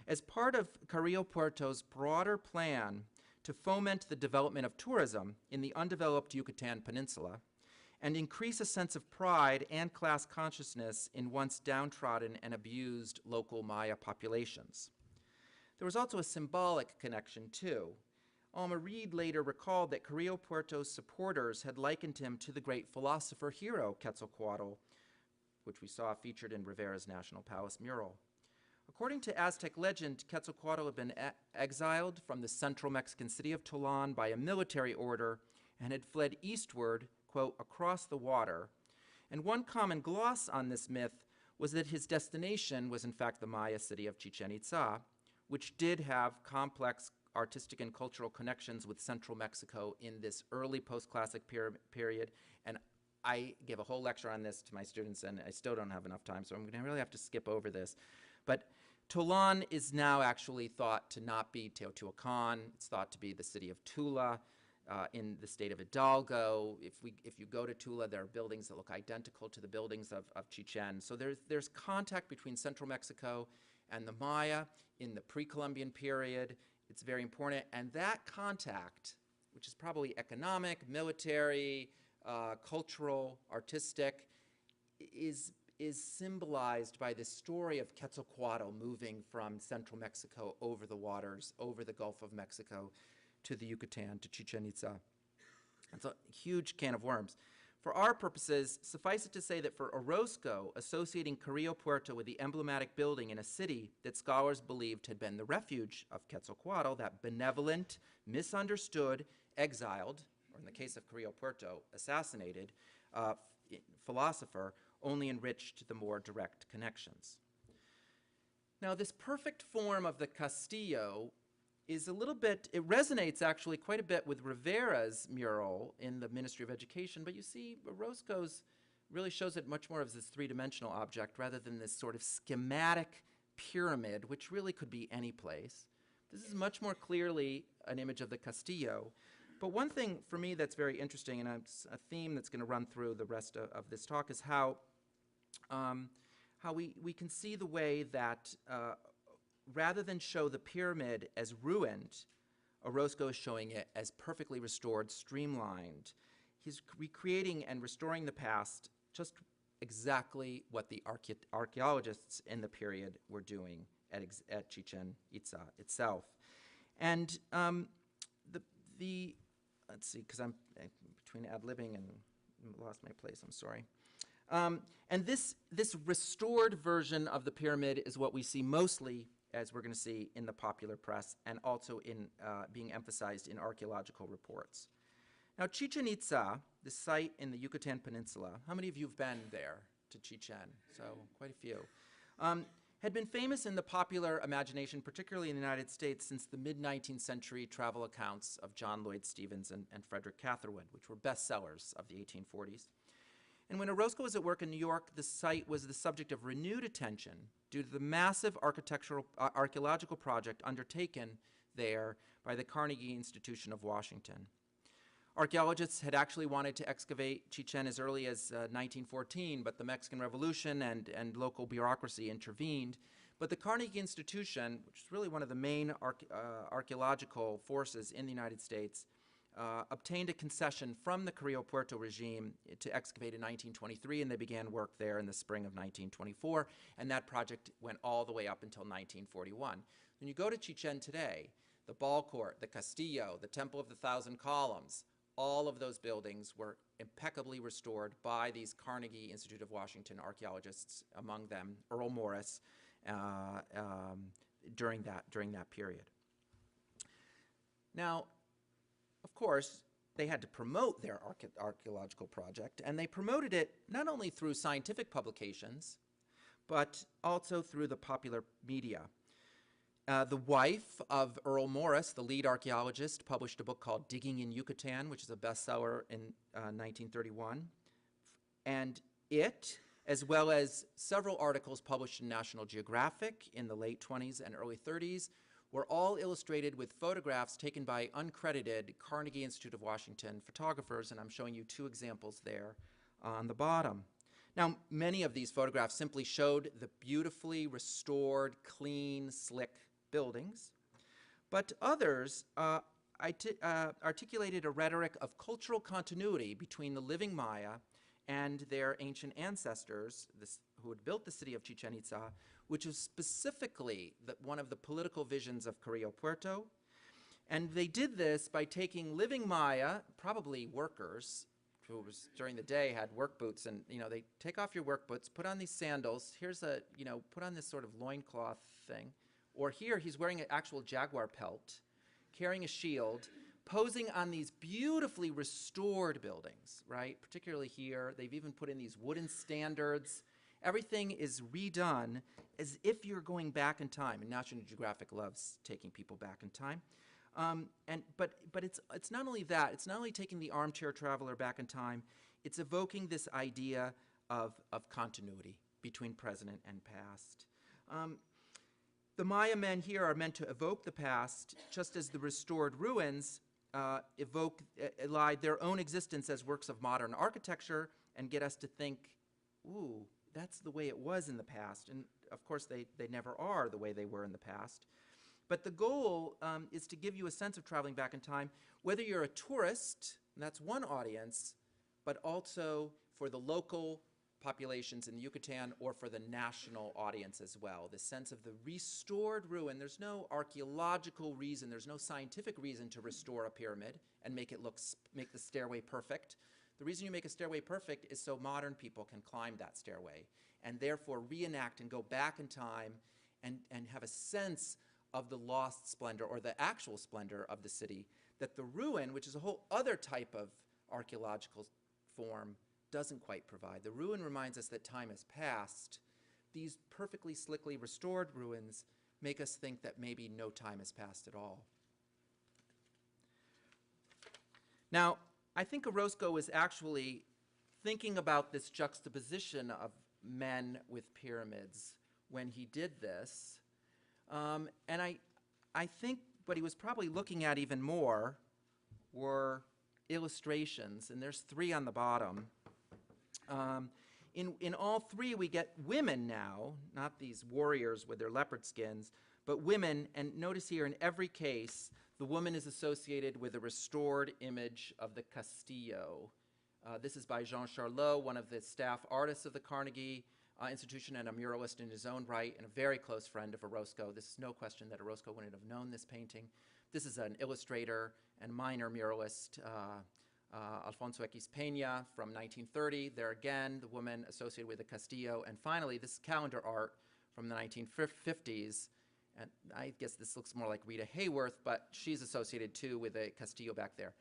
As part of Carrillo Puerto's broader plan to foment the development of tourism in the undeveloped Yucatan Peninsula and increase a sense of pride and class consciousness in once downtrodden and abused local Maya populations. There was also a symbolic connection, too. Alma Reed later recalled that Carrillo Puerto's supporters had likened him to the great philosopher hero Quetzalcoatl, which we saw featured in Rivera's National Palace mural. According to Aztec legend, Quetzalcoatl had been exiled from the central Mexican city of Tolan by a military order and had fled eastward, quote, across the water. And one common gloss on this myth was that his destination was in fact the Maya city of Chichen Itza, which did have complex artistic and cultural connections with central Mexico in this early post-classic period. And I give a whole lecture on this to my students, and I still don't have enough time, so I'm going to really have to skip over this. But Tolan is now actually thought to not be Teotihuacan. It's thought to be the city of Tula in the state of Hidalgo. If you go to Tula, there are buildings that look identical to the buildings of Chichen. So there's contact between central Mexico and the Maya in the pre-Columbian period. It's very important. And that contact, which is probably economic, military, cultural, artistic, is symbolized by this story of Quetzalcoatl moving from central Mexico over the waters, over the Gulf of Mexico, to the Yucatan, to Chichen Itza. It's a huge can of worms. For our purposes, suffice it to say that for Orozco, associating Carrillo Puerto with the emblematic building in a city that scholars believed had been the refuge of Quetzalcoatl, that benevolent, misunderstood, exiled, or in the case of Carrillo Puerto, assassinated, philosopher, only enriched the more direct connections. Now, this perfect form of the Castillo is a little bit, it resonates actually quite a bit with Rivera's mural in the Ministry of Education, but you see Orozco's really shows it much more as this three-dimensional object rather than this sort of schematic pyramid, which really could be any place. This is much more clearly an image of the Castillo. But one thing for me that's very interesting, and it's a theme that's going to run through the rest of this talk, is how we can see the way that rather than show the pyramid as ruined, Orozco is showing it as perfectly restored, streamlined. He's recreating and restoring the past, just exactly what the archaeologists in the period were doing at Chichen Itza itself. And let's see, because I'm between ad-libbing and lost my place, I'm sorry. And this restored version of the pyramid is what we see mostly, as we're going to see, in the popular press and also in being emphasized in archaeological reports. Now, Chichen Itza, the site in the Yucatan Peninsula, how many of you have been there to Chichen? So quite a few. Had been famous in the popular imagination, particularly in the United States, since the mid-19th century travel accounts of John Lloyd Stephens and Frederick Catherwood, which were bestsellers of the 1840s. And when Orozco was at work in New York, the site was the subject of renewed attention due to the massive archaeological project undertaken there by the Carnegie Institution of Washington. Archaeologists had actually wanted to excavate Chichen as early as 1914, but the Mexican Revolution and local bureaucracy intervened. But the Carnegie Institution, which is really one of the main archaeological forces in the United States, obtained a concession from the Carrillo Puerto regime to excavate in 1923, and they began work there in the spring of 1924, and that project went all the way up until 1941. When you go to Chichen today, the Ball Court, the Castillo, the Temple of the Thousand Columns, all of those buildings were impeccably restored by these Carnegie Institute of Washington archaeologists, among them Earl Morris, during that period. Now, of course, they had to promote their archaeological project, and they promoted it not only through scientific publications, but also through the popular media. The wife of Earl Morris, the lead archaeologist, published a book called Digging in Yucatan, which is a bestseller in 1931. And it, as well as several articles published in National Geographic in the late 20s and early 30s, were all illustrated with photographs taken by uncredited Carnegie Institute of Washington photographers, and I'm showing you two examples there on the bottom. Now, many of these photographs simply showed the beautifully restored, clean, slick buildings, but others articulated a rhetoric of cultural continuity between the living Maya and their ancient ancestors who had built the city of Chichen Itza, which was specifically one of the political visions of Carrillo Puerto. And they did this by taking living Maya, probably workers, who was during the day had work boots, and they take off your work boots, put on these sandals, here's a, put on this sort of loincloth thing, or here he's wearing an actual jaguar pelt, carrying a shield, posing on these beautifully restored buildings, right? Particularly here, they've even put in these wooden standards. Everything is redone as if you're going back in time, and National Geographic loves taking people back in time. But it's not only that, it's not only taking the armchair traveler back in time, it's evoking this idea of continuity between present and past. The Maya men here are meant to evoke the past, just as the restored ruins elide their own existence as works of modern architecture and get us to think, ooh, that's the way it was in the past. And of course, they never are the way they were in the past. But the goal is to give you a sense of traveling back in time, whether you're a tourist, and that's one audience, but also for the local populations in the Yucatan or for the national audience as well. The sense of the restored ruin. There's no archaeological reason, there's no scientific reason to restore a pyramid and make the stairway perfect. The reason you make a stairway perfect is so modern people can climb that stairway and therefore reenact and go back in time and have a sense of the lost splendor or the actual splendor of the city that the ruin, which is a whole other type of archaeological form, doesn't quite provide. The ruin reminds us that time has passed. These perfectly slickly restored ruins make us think that maybe no time has passed at all. Now, I think Roscoe was actually thinking about this juxtaposition of men with pyramids when he did this. And I think what he was probably looking at even more were illustrations, and there's 3 on the bottom. In all 3, we get women now, not these warriors with their leopard skins, but women, and notice here in every case, the woman is associated with a restored image of the Castillo. This is by Jean Charlot, one of the staff artists of the Carnegie Institution and a muralist in his own right and a very close friend of Orozco. This is no question that Orozco wouldn't have known this painting. This is an illustrator and minor muralist, Alfonso X. Peña from 1930. There again, the woman associated with the Castillo. And finally, this is calendar art from the 1950s. And I guess this looks more like Rita Hayworth, but she's associated too with a Castillo back there.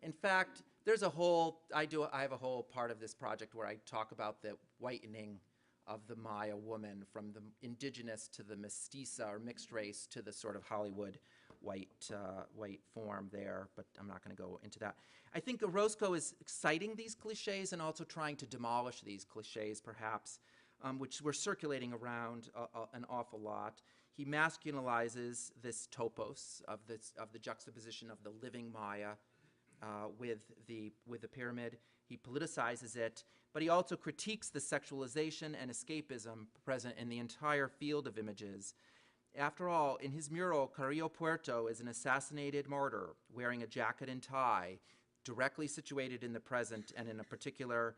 In fact, there's a whole, I have a whole part of this project where I talk about the whitening of the Maya woman from the indigenous to the mestiza or mixed race to the sort of Hollywood white form there, but I'm not going to go into that. I think Orozco is citing these cliches and also trying to demolish these cliches, perhaps, which were circulating around an awful lot. He masculinizes this topos of the juxtaposition of the living Maya with the pyramid. He politicizes it, but he also critiques the sexualization and escapism present in the entire field of images. After all, in his mural, Carrillo Puerto is an assassinated martyr wearing a jacket and tie, directly situated in the present and in a particular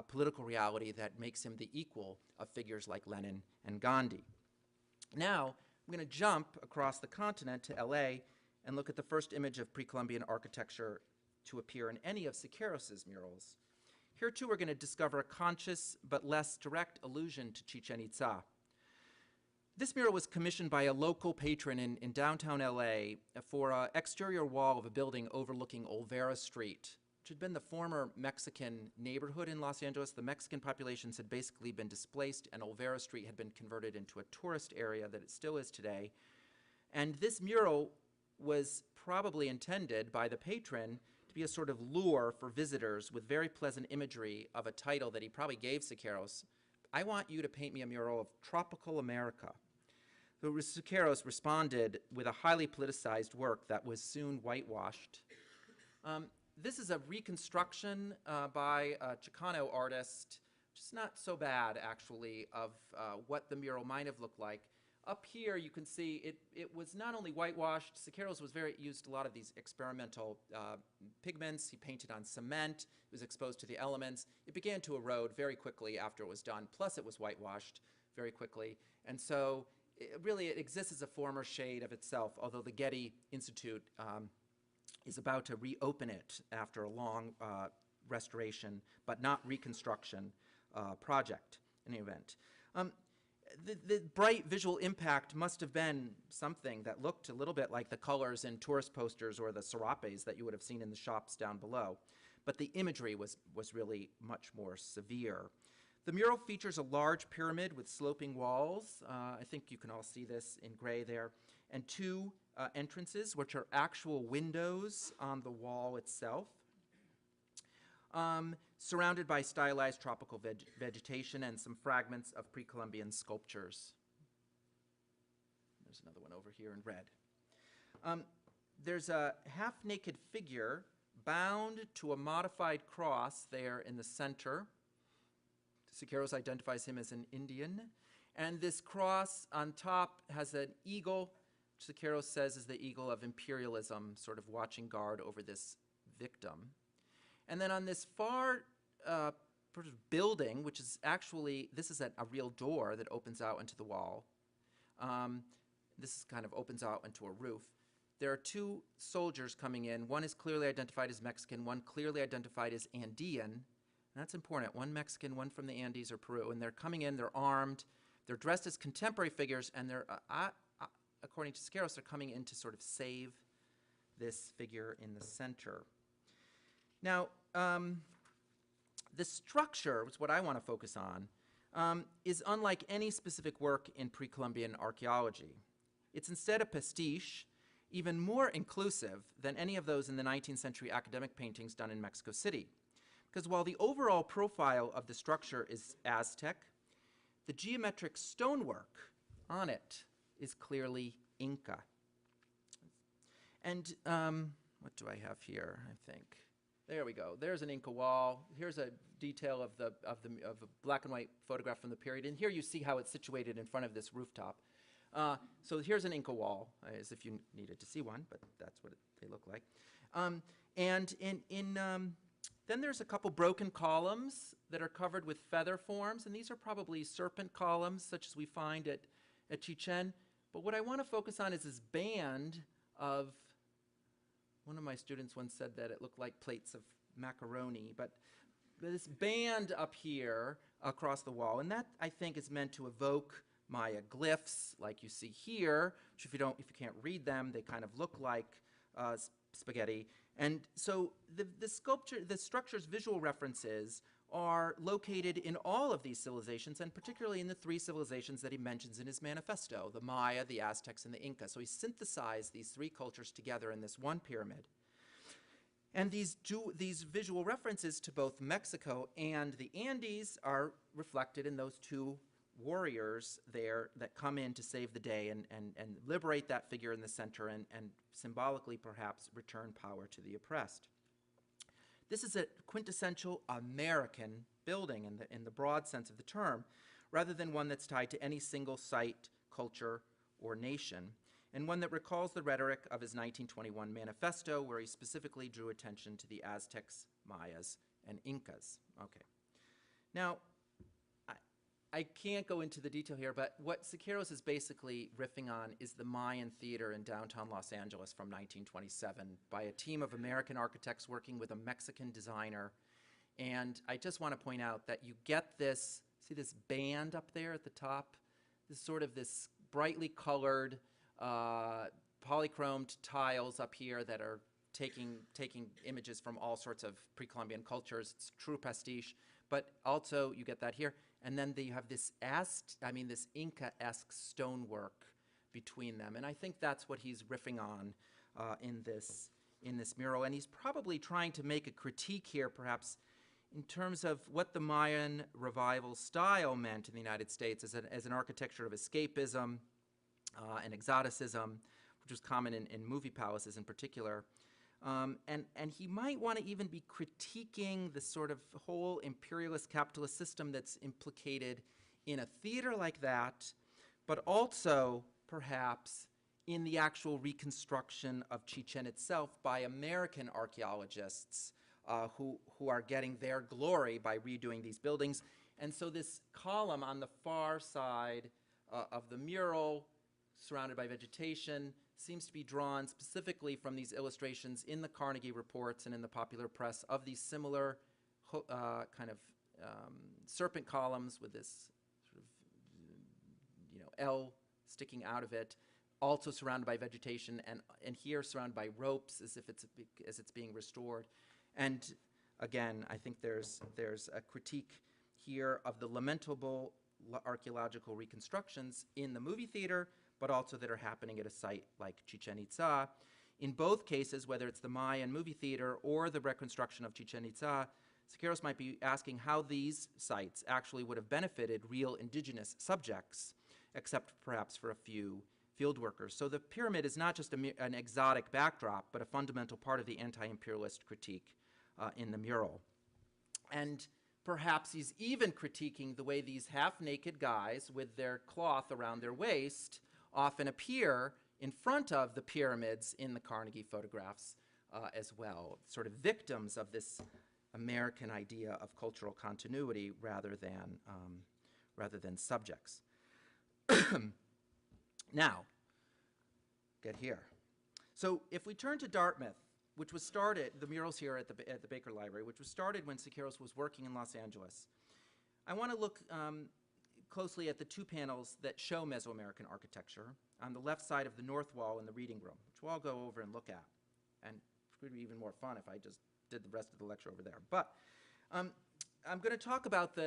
political reality that makes him the equal of figures like Lenin and Gandhi. Now, I'm going to jump across the continent to LA and look at the first image of pre-Columbian architecture to appear in any of Siqueiros's murals. Here too we're going to discover a conscious but less direct allusion to Chichen Itza. This mural was commissioned by a local patron in downtown LA for an exterior wall of a building overlooking Olvera Street, which had been the former Mexican neighborhood in Los Angeles. The Mexican populations had basically been displaced, and Olvera Street had been converted into a tourist area that it still is today. And this mural was probably intended by the patron to be a sort of lure for visitors with very pleasant imagery of a title that he probably gave Siqueiros. I want you to paint me a mural of tropical America. So Siqueiros responded with a highly politicized work that was soon whitewashed. This is a reconstruction by a Chicano artist, which is not so bad actually, of what the mural might have looked like. Up here you can see it was not only whitewashed, Siqueiros used a lot of these experimental pigments. He painted on cement, it was exposed to the elements. It began to erode very quickly after it was done, plus it was whitewashed very quickly. And so it exists as a former shade of itself, although the Getty Institute is about to reopen it after a long restoration, but not reconstruction project in any event. The bright visual impact must have been something that looked a little bit like the colors in tourist posters or the serapes that you would have seen in the shops down below. But the imagery was really much more severe. The mural features a large pyramid with sloping walls. I think you can all see this in gray there. And two entrances, which are actual windows on the wall itself, surrounded by stylized tropical vegetation and some fragments of pre-Columbian sculptures. There's another one over here in red. There's a half-naked figure bound to a modified cross there in the center. Siqueiros identifies him as an Indian. And this cross on top has an eagle, which Siqueiros says is the eagle of imperialism, sort of watching guard over this victim. And then on this far building, which is actually, this is a real door that opens out into the wall. This kind of opens out into a roof. There are two soldiers coming in. One is clearly identified as Mexican, one clearly identified as Andean. And that's important. One Mexican, one from the Andes or Peru. And they're coming in, they're armed, they're dressed as contemporary figures, and they're, according to Siqueiros, they're coming in to sort of save this figure in the center. Now, the structure, which is what I want to focus on, is unlike any specific work in pre-Columbian archaeology. It's instead a pastiche, even more inclusive than any of those in the 19th century academic paintings done in Mexico City. Because while the overall profile of the structure is Aztec, the geometric stonework on it is clearly Inca. And what do I have here, I think? There we go. There's an Inca wall. Here's a detail of a black and white photograph from the period. And here you see how it's situated in front of this rooftop. So here's an Inca wall, as if you needed to see one, but that's what they look like. And then there's a couple broken columns that are covered with feather forms, and these are probably serpent columns, such as we find at Chichen. But what I want to focus on is this band of, one of my students once said that it looked like plates of macaroni, but this band up here across the wall, and that, I think, is meant to evoke Maya glyphs, like you see here, which if you can't read them, they kind of look like spaghetti. And so the structure's visual references are located in all of these civilizations, and particularly in the three civilizations that he mentions in his manifesto, the Maya, the Aztecs, and the Inca. So he synthesized these three cultures together in this one pyramid. And these visual references to both Mexico and the Andes are reflected in those two warriors there that come in to save the day and liberate that figure in the center and symbolically perhaps return power to the oppressed. This is a quintessential American building in the broad sense of the term, rather than one that's tied to any single site, culture, or nation, and one that recalls the rhetoric of his 1921 manifesto, where he specifically drew attention to the Aztecs, Mayas, and Incas. Okay. Now, I can't go into the detail here, but what Siqueiros is basically riffing on is the Mayan Theater in downtown Los Angeles from 1927 by a team of American architects working with a Mexican designer. And I just want to point out that you get this, see this band up there at the top? This sort of this brightly colored, polychromed tiles up here that are taking images from all sorts of pre-Columbian cultures. It's true pastiche, but also you get that here. And then you have this this Inca-esque stonework between them. And I think that's what he's riffing on in this mural. And he's probably trying to make a critique here, perhaps, in terms of what the Mayan revival style meant in the United States as an architecture of escapism and exoticism, which was common in movie palaces in particular. And he might want to even be critiquing the sort of whole imperialist capitalist system that's implicated in a theater like that, but also perhaps in the actual reconstruction of Chichen itself by American archaeologists who are getting their glory by redoing these buildings. And so this column on the far side of the mural, surrounded by vegetation, seems to be drawn specifically from these illustrations in the Carnegie reports and in the popular press of these similar kind of serpent columns with this sort of L sticking out of it, also surrounded by vegetation, and here surrounded by ropes as if it's being restored. And again, I think there's a critique here of the lamentable archaeological reconstructions in the movie theater, but also that are happening at a site like Chichen Itza. In both cases, whether it's the Mayan movie theater or the reconstruction of Chichen Itza, Siqueiros might be asking how these sites actually would have benefited real indigenous subjects, except perhaps for a few field workers. So the pyramid is not just an exotic backdrop, but a fundamental part of the anti-imperialist critique in the mural. And perhaps he's even critiquing the way these half-naked guys with their cloth around their waist often appear in front of the pyramids in the Carnegie photographs as well, sort of victims of this American idea of cultural continuity rather than subjects. Now, get here. So if we turn to Dartmouth, which was started, the murals here at the Baker Library, which was started when Siqueiros was working in Los Angeles, I want to look closely at the two panels that show Mesoamerican architecture on the left side of the north wall in the reading room, which we'll all go over and look at. And it would be even more fun if I just did the rest of the lecture over there. But I'm going to talk about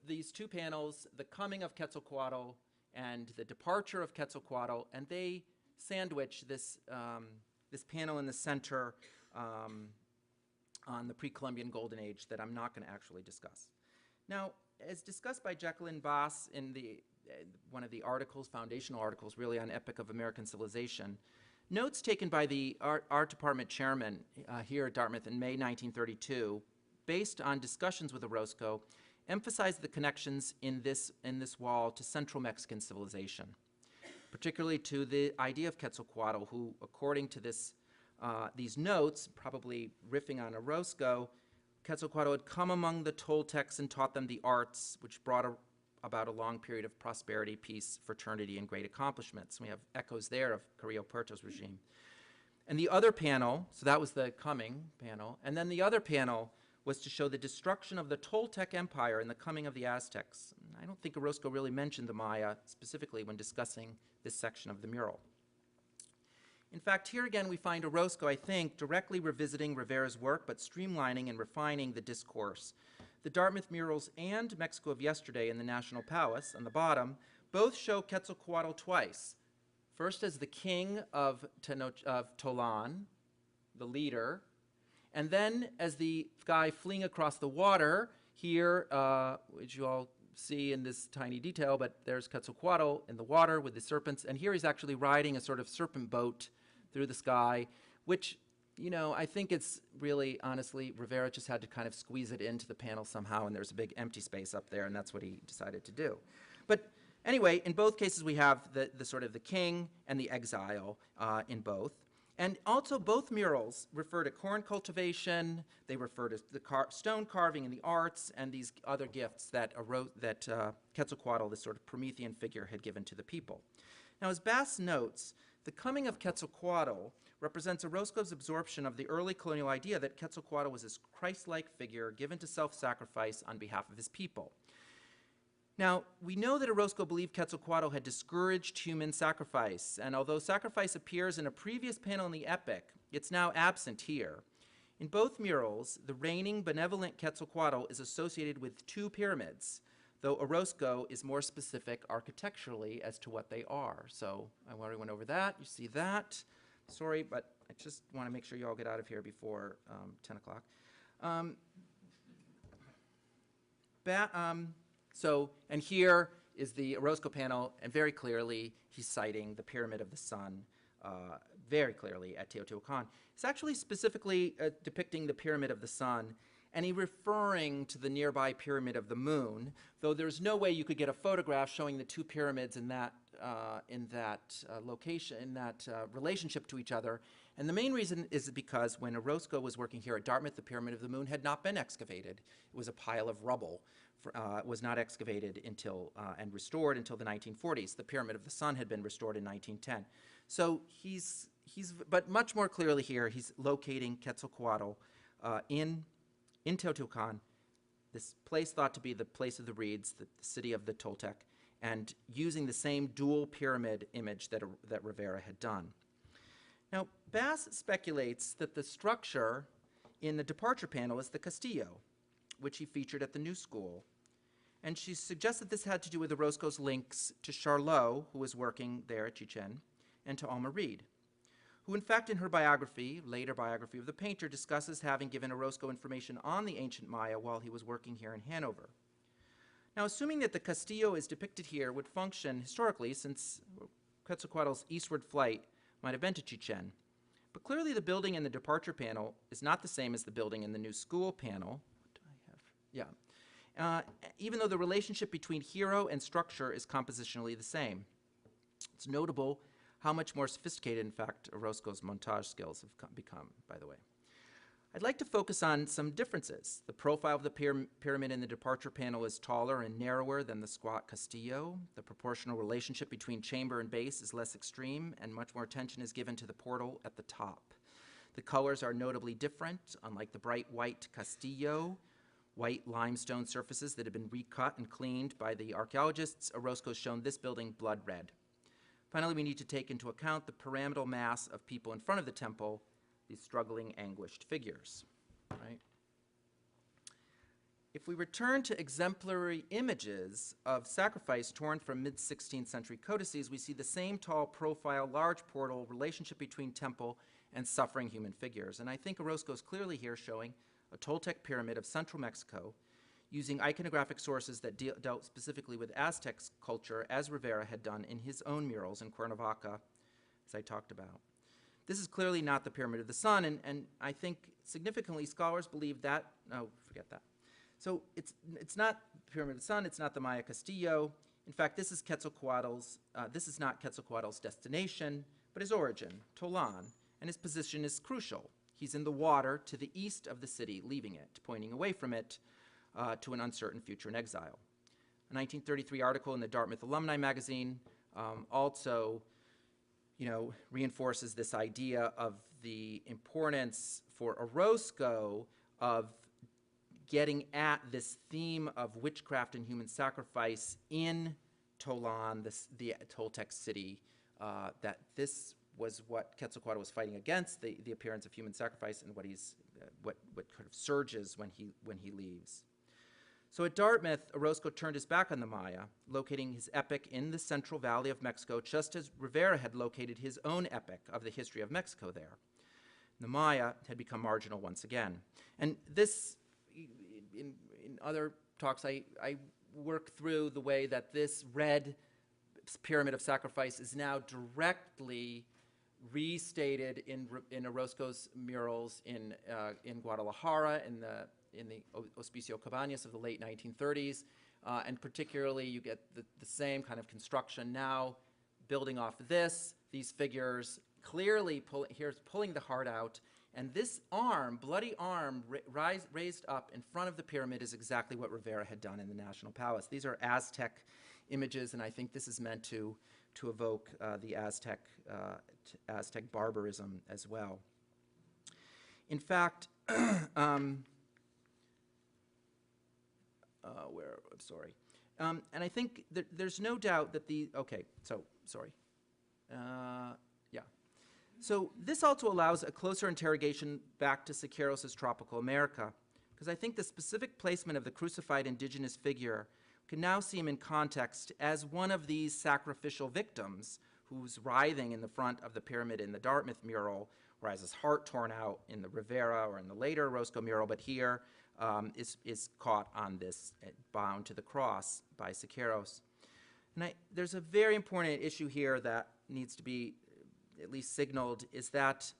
these two panels, the coming of Quetzalcoatl and the departure of Quetzalcoatl, and they sandwich this panel in the center on the pre-Columbian Golden Age that I'm not going to actually discuss. Now, as discussed by Jacqueline Bass in one of the articles, foundational articles, really on Epic of American Civilization, notes taken by the art department chairman here at Dartmouth in May 1932, based on discussions with Orozco, emphasized the connections in this wall to Central Mexican civilization, particularly to the idea of Quetzalcoatl, who, according to these notes, probably riffing on Orozco, Quetzalcoatl had come among the Toltecs and taught them the arts, which brought about a long period of prosperity, peace, fraternity, and great accomplishments. We have echoes there of Carrillo Puerto's regime. And the other panel, so that was the coming panel, and then the other panel was to show the destruction of the Toltec Empire and the coming of the Aztecs. I don't think Orozco really mentioned the Maya specifically when discussing this section of the mural. In fact, here again we find Orozco, I think, directly revisiting Rivera's work, but streamlining and refining the discourse. The Dartmouth murals and Mexico of Yesterday in the National Palace, on the bottom, both show Quetzalcoatl twice. First as the king of Tolan, the leader, and then as the guy fleeing across the water, here, which you all see in this tiny detail, but there's Quetzalcoatl in the water with the serpents, and here he's actually riding a sort of serpent boat through the sky, which, I think it's really, honestly, Rivera just had to kind of squeeze it into the panel somehow, and there's a big empty space up there, and that's what he decided to do. But anyway, in both cases we have the sort of the king and the exile in both. And also both murals refer to corn cultivation, they refer to the stone carving and the arts, and these other gifts that Quetzalcoatl, this sort of Promethean figure, had given to the people. Now, as Bass notes, the coming of Quetzalcoatl represents Orozco's absorption of the early colonial idea that Quetzalcoatl was this Christ-like figure given to self-sacrifice on behalf of his people. Now, we know that Orozco believed Quetzalcoatl had discouraged human sacrifice, and although sacrifice appears in a previous panel in the epic, it's now absent here. In both murals, the reigning benevolent Quetzalcoatl is associated with two pyramids, though Orozco is more specific architecturally as to what they are. So I already went over that. You see that. Sorry, but I just want to make sure you all get out of here before 10 o'clock. And here is the Orozco panel, and very clearly he's citing the Pyramid of the Sun very clearly at Teotihuacan. It's actually specifically depicting the Pyramid of the Sun, and he's referring to the nearby Pyramid of the Moon, though there's no way you could get a photograph showing the two pyramids in that location, in that relationship to each other. And the main reason is because when Orozco was working here at Dartmouth, the Pyramid of the Moon had not been excavated. It was a pile of rubble was not excavated until and restored until the 1940s. The Pyramid of the Sun had been restored in 1910. So but much more clearly here, he's locating Quetzalcoatl in Teotihuacan, this place thought to be the place of the reeds, the city of the Toltec, and using the same dual pyramid image that Rivera had done. Now, Bass speculates that the structure in the departure panel is the Castillo, which he featured at the New School. And she suggests that this had to do with the Roscoe's links to Charlot, who was working there at Chichen, and to Alma Reed, who in fact in her biography, later biography of the painter, discusses having given Orozco information on the ancient Maya while he was working here in Hanover. Now, assuming that the Castillo is depicted here would function historically, since Quetzalcoatl's eastward flight might have been to Chichen, but clearly the building in the departure panel is not the same as the building in the New School panel. What do I have? Yeah. Even though the relationship between hero and structure is compositionally the same. It's notable how much more sophisticated, in fact, Orozco's montage skills have become, by the way. I'd like to focus on some differences. The profile of the pyramid in the departure panel is taller and narrower than the squat Castillo. The proportional relationship between chamber and base is less extreme, and much more attention is given to the portal at the top. The colors are notably different. Unlike the bright white Castillo, white limestone surfaces that have been recut and cleaned by the archaeologists, Orozco's shown this building blood red. Finally, we need to take into account the pyramidal mass of people in front of the temple, these struggling, anguished figures. Right? If we return to exemplary images of sacrifice torn from mid-16th century codices, we see the same tall profile, large portal, relationship between temple and suffering human figures. And I think Orozco is clearly here showing a Toltec pyramid of central Mexico, using iconographic sources that dealt specifically with Aztec culture, as Rivera had done in his own murals in Cuernavaca, as I talked about. This is clearly not the Pyramid of the Sun, and I think significantly scholars believe that, no, forget that. So it's not the Pyramid of the Sun, it's not the Maya Castillo. In fact, this is not Quetzalcoatl's destination, but his origin, Tolan, and his position is crucial. He's in the water to the east of the city, leaving it, pointing away from it, to an uncertain future in exile. A 1933 article in the Dartmouth Alumni Magazine also, reinforces this idea of the importance for Orozco of getting at this theme of witchcraft and human sacrifice in Tolan, the Toltec city, that this was what Quetzalcoatl was fighting against, the appearance of human sacrifice, and what kind of surges when he leaves. So at Dartmouth, Orozco turned his back on the Maya, locating his epic in the Central Valley of Mexico, just as Rivera had located his own epic of the history of Mexico there. The Maya had become marginal once again. And this, in other talks, I work through the way that this red pyramid of sacrifice is now directly restated in Orozco's murals in Guadalajara, in the Hospicio Cabañas of the late 1930s, and particularly you get the same kind of construction now, building off of these figures clearly pulling the heart out, and this arm, bloody arm, raised up in front of the pyramid is exactly what Rivera had done in the National Palace. These are Aztec images, and I think this is meant to evoke the Aztec barbarism as well. In fact, and I think that there's no doubt that So this also allows a closer interrogation back to Siqueiros' Tropical America, because I think the specific placement of the crucified indigenous figure can now see him in context as one of these sacrificial victims who's writhing in the front of the pyramid in the Dartmouth mural, or has his heart torn out in the Rivera or in the later Roscoe mural, but here is caught on this, bound to the cross by Siqueiros. And there's a very important issue here that needs to be at least signaled, is that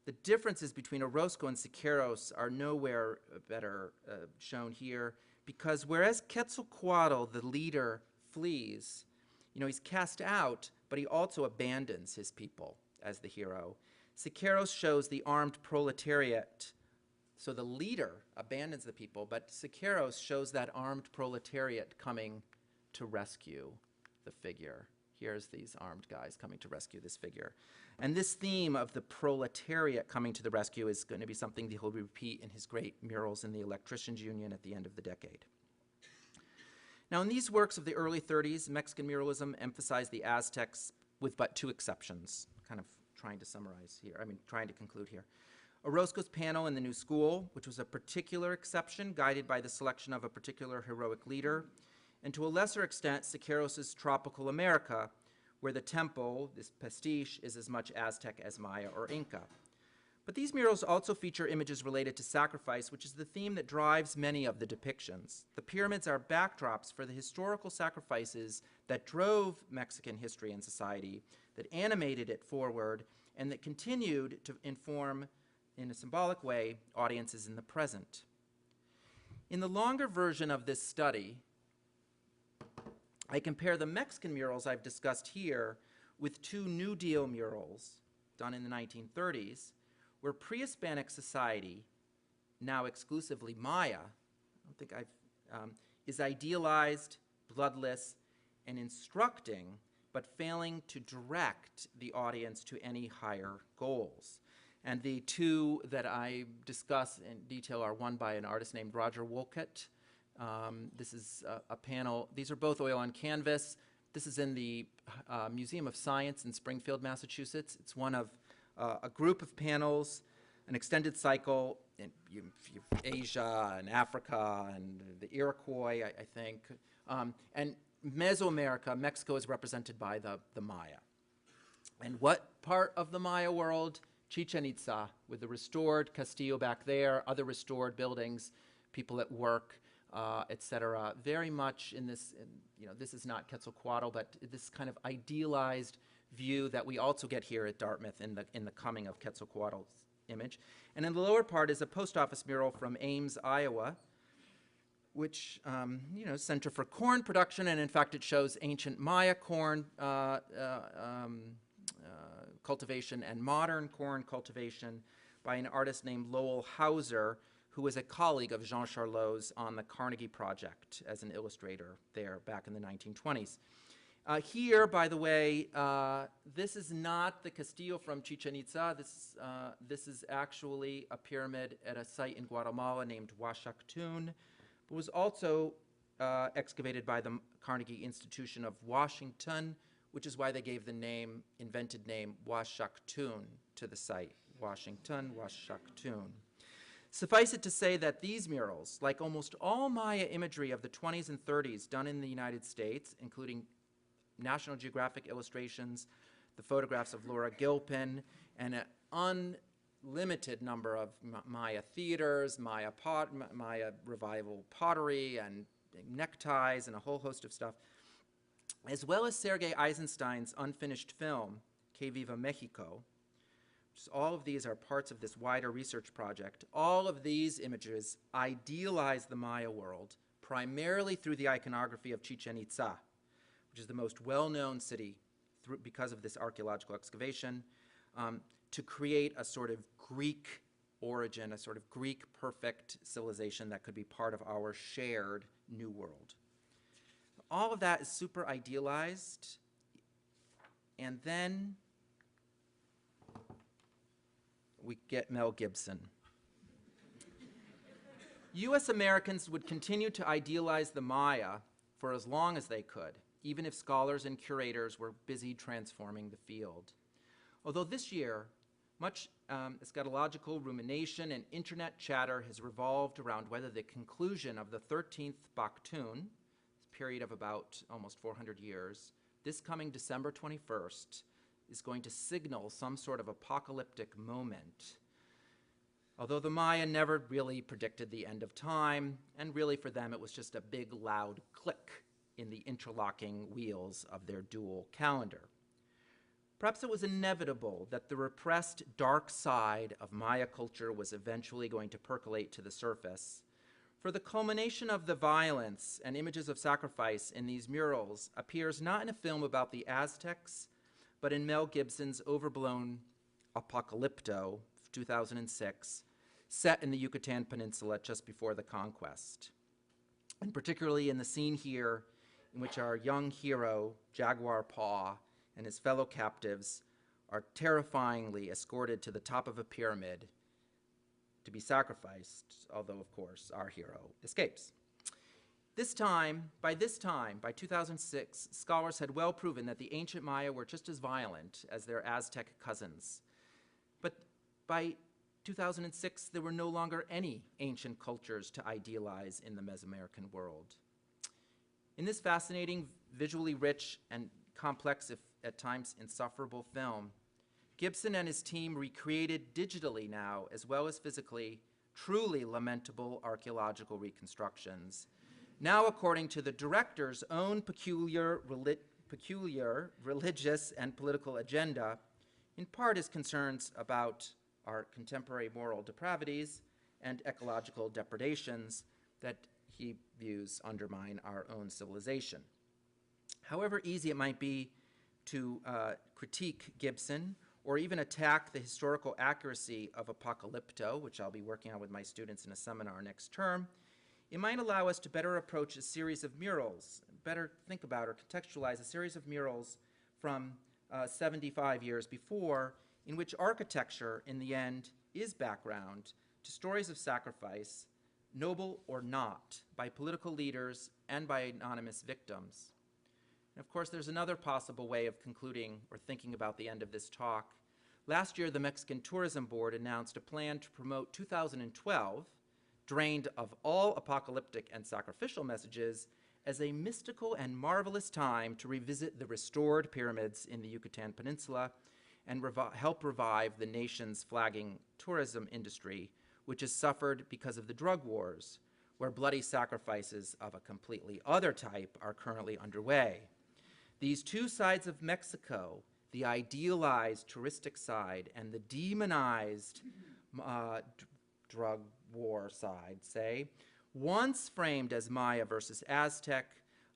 the differences between Orozco and Siqueiros are nowhere better shown here, because whereas Quetzalcoatl, the leader, flees, he's cast out, but he also abandons his people as the hero. Siqueiros shows the armed proletariat So the leader abandons the people, but Siqueiros shows that armed proletariat coming to rescue the figure. Here's these armed guys coming to rescue this figure. And this theme of the proletariat coming to the rescue is going to be something that he'll repeat in his great murals in the Electricians' Union at the end of the decade. Now, in these works of the early 30s, Mexican muralism emphasized the Aztecs with but two exceptions, kind of trying to summarize here, trying to conclude here. Orozco's panel in the New School, which was a particular exception guided by the selection of a particular heroic leader, and to a lesser extent, Siqueiros' Tropical America, where the temple, this pastiche, is as much Aztec as Maya or Inca. But these murals also feature images related to sacrifice, which is the theme that drives many of the depictions. The pyramids are backdrops for the historical sacrifices that drove Mexican history and society, that animated it forward, and that continued to inform, in a symbolic way, audiences in the present. In the longer version of this study, I compare the Mexican murals I've discussed here with two New Deal murals done in the 1930s, where pre-Hispanic society, now exclusively Maya, is idealized, bloodless, and instructing, but failing to direct the audience to any higher goals. And the two that I discuss in detail are one by an artist named Roger Wolcott. This is a panel. These are both oil on canvas. This is in the Museum of Science in Springfield, Massachusetts. It's one of a group of panels, an extended cycle in Asia and Africa and the Iroquois, I think. And Mesoamerica, Mexico, is represented by the Maya. And what part of the Maya world? Chichen Itza, with the restored castillo back there, other restored buildings, people at work, etc. Very much in this, this is not Quetzalcoatl, but this kind of idealized view that we also get here at Dartmouth in the coming of Quetzalcoatl's image. And in the lower part is a post office mural from Ames, Iowa, which, Center for Corn Production, and in fact it shows ancient Maya corn cultivation and modern corn cultivation by an artist named Lowell Hauser, who was a colleague of Jean Charlot's on the Carnegie Project as an illustrator there back in the 1920s. Here, by the way, this is not the Castillo from Chichen Itza. This is actually a pyramid at a site in Guatemala named Huashactún, but was also excavated by the Carnegie Institution of Washington, which is why they gave the invented name Huashactún to the site. Washington, Huashactún. Suffice it to say that these murals, like almost all Maya imagery of the 20s and 30s done in the United States, including National Geographic illustrations, the photographs of Laura Gilpin, and an unlimited number of Maya theaters, Maya revival pottery, and neckties, and a whole host of stuff, as well as Sergei Eisenstein's unfinished film, Que Viva Mexico. All of these are parts of this wider research project. All of these images idealize the Maya world, primarily through the iconography of Chichen Itza, which is the most well-known city because of this archaeological excavation, to create a sort of Greek origin, a sort of Greek perfect civilization that could be part of our shared new world. All of that is super idealized, and then we get Mel Gibson. US Americans would continue to idealize the Maya for as long as they could, even if scholars and curators were busy transforming the field. Although this year, much eschatological rumination and internet chatter has revolved around whether the conclusion of the 13th Baktun, period of about almost 400 years, this coming December 21st, is going to signal some sort of apocalyptic moment. Although the Maya never really predicted the end of time, and really for them it was just a big loud click in the interlocking wheels of their dual calendar. Perhaps it was inevitable that the repressed dark side of Maya culture was eventually going to percolate to the surface, for the culmination of the violence and images of sacrifice in these murals appears not in a film about the Aztecs, but in Mel Gibson's overblown Apocalypto, 2006, set in the Yucatan Peninsula just before the conquest. And particularly in the scene here, in which our young hero, Jaguar Paw, and his fellow captives are terrifyingly escorted to the top of a pyramid to be sacrificed, although, of course, our hero escapes. By 2006, scholars had well proven that the ancient Maya were just as violent as their Aztec cousins. But by 2006, there were no longer any ancient cultures to idealize in the Mesoamerican world. In this fascinating, visually rich, and complex, if at times insufferable film, Gibson and his team recreated digitally now, as well as physically, truly lamentable archaeological reconstructions. Now, according to the director's own peculiar religious and political agenda, in part his concerns about our contemporary moral depravities and ecological depredations that he views undermine our own civilization. However easy it might be to critique Gibson or even attack the historical accuracy of Apocalypto, which I'll be working on with my students in a seminar next term, it might allow us to better approach a series of murals, better think about or contextualize a series of murals from 75 years before, in which architecture, in the end, is background to stories of sacrifice, noble or not, by political leaders and by anonymous victims. And of course, there's another possible way of concluding or thinking about the end of this talk. Last year, the Mexican Tourism Board announced a plan to promote 2012, drained of all apocalyptic and sacrificial messages, as a mystical and marvelous time to revisit the restored pyramids in the Yucatan Peninsula and help revive the nation's flagging tourism industry, which has suffered because of the drug wars, where bloody sacrifices of a completely other type are currently underway. These two sides of Mexico, the idealized touristic side and the demonized drug war side, say, once framed as Maya versus Aztec,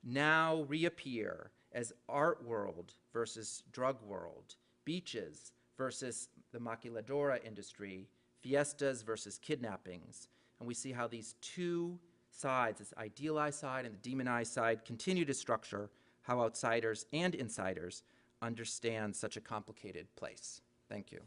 now reappear as art world versus drug world, beaches versus the maquiladora industry, fiestas versus kidnappings. And we see how these two sides, this idealized side and the demonized side, continue to structure how outsiders and insiders understand such a complicated place. Thank you.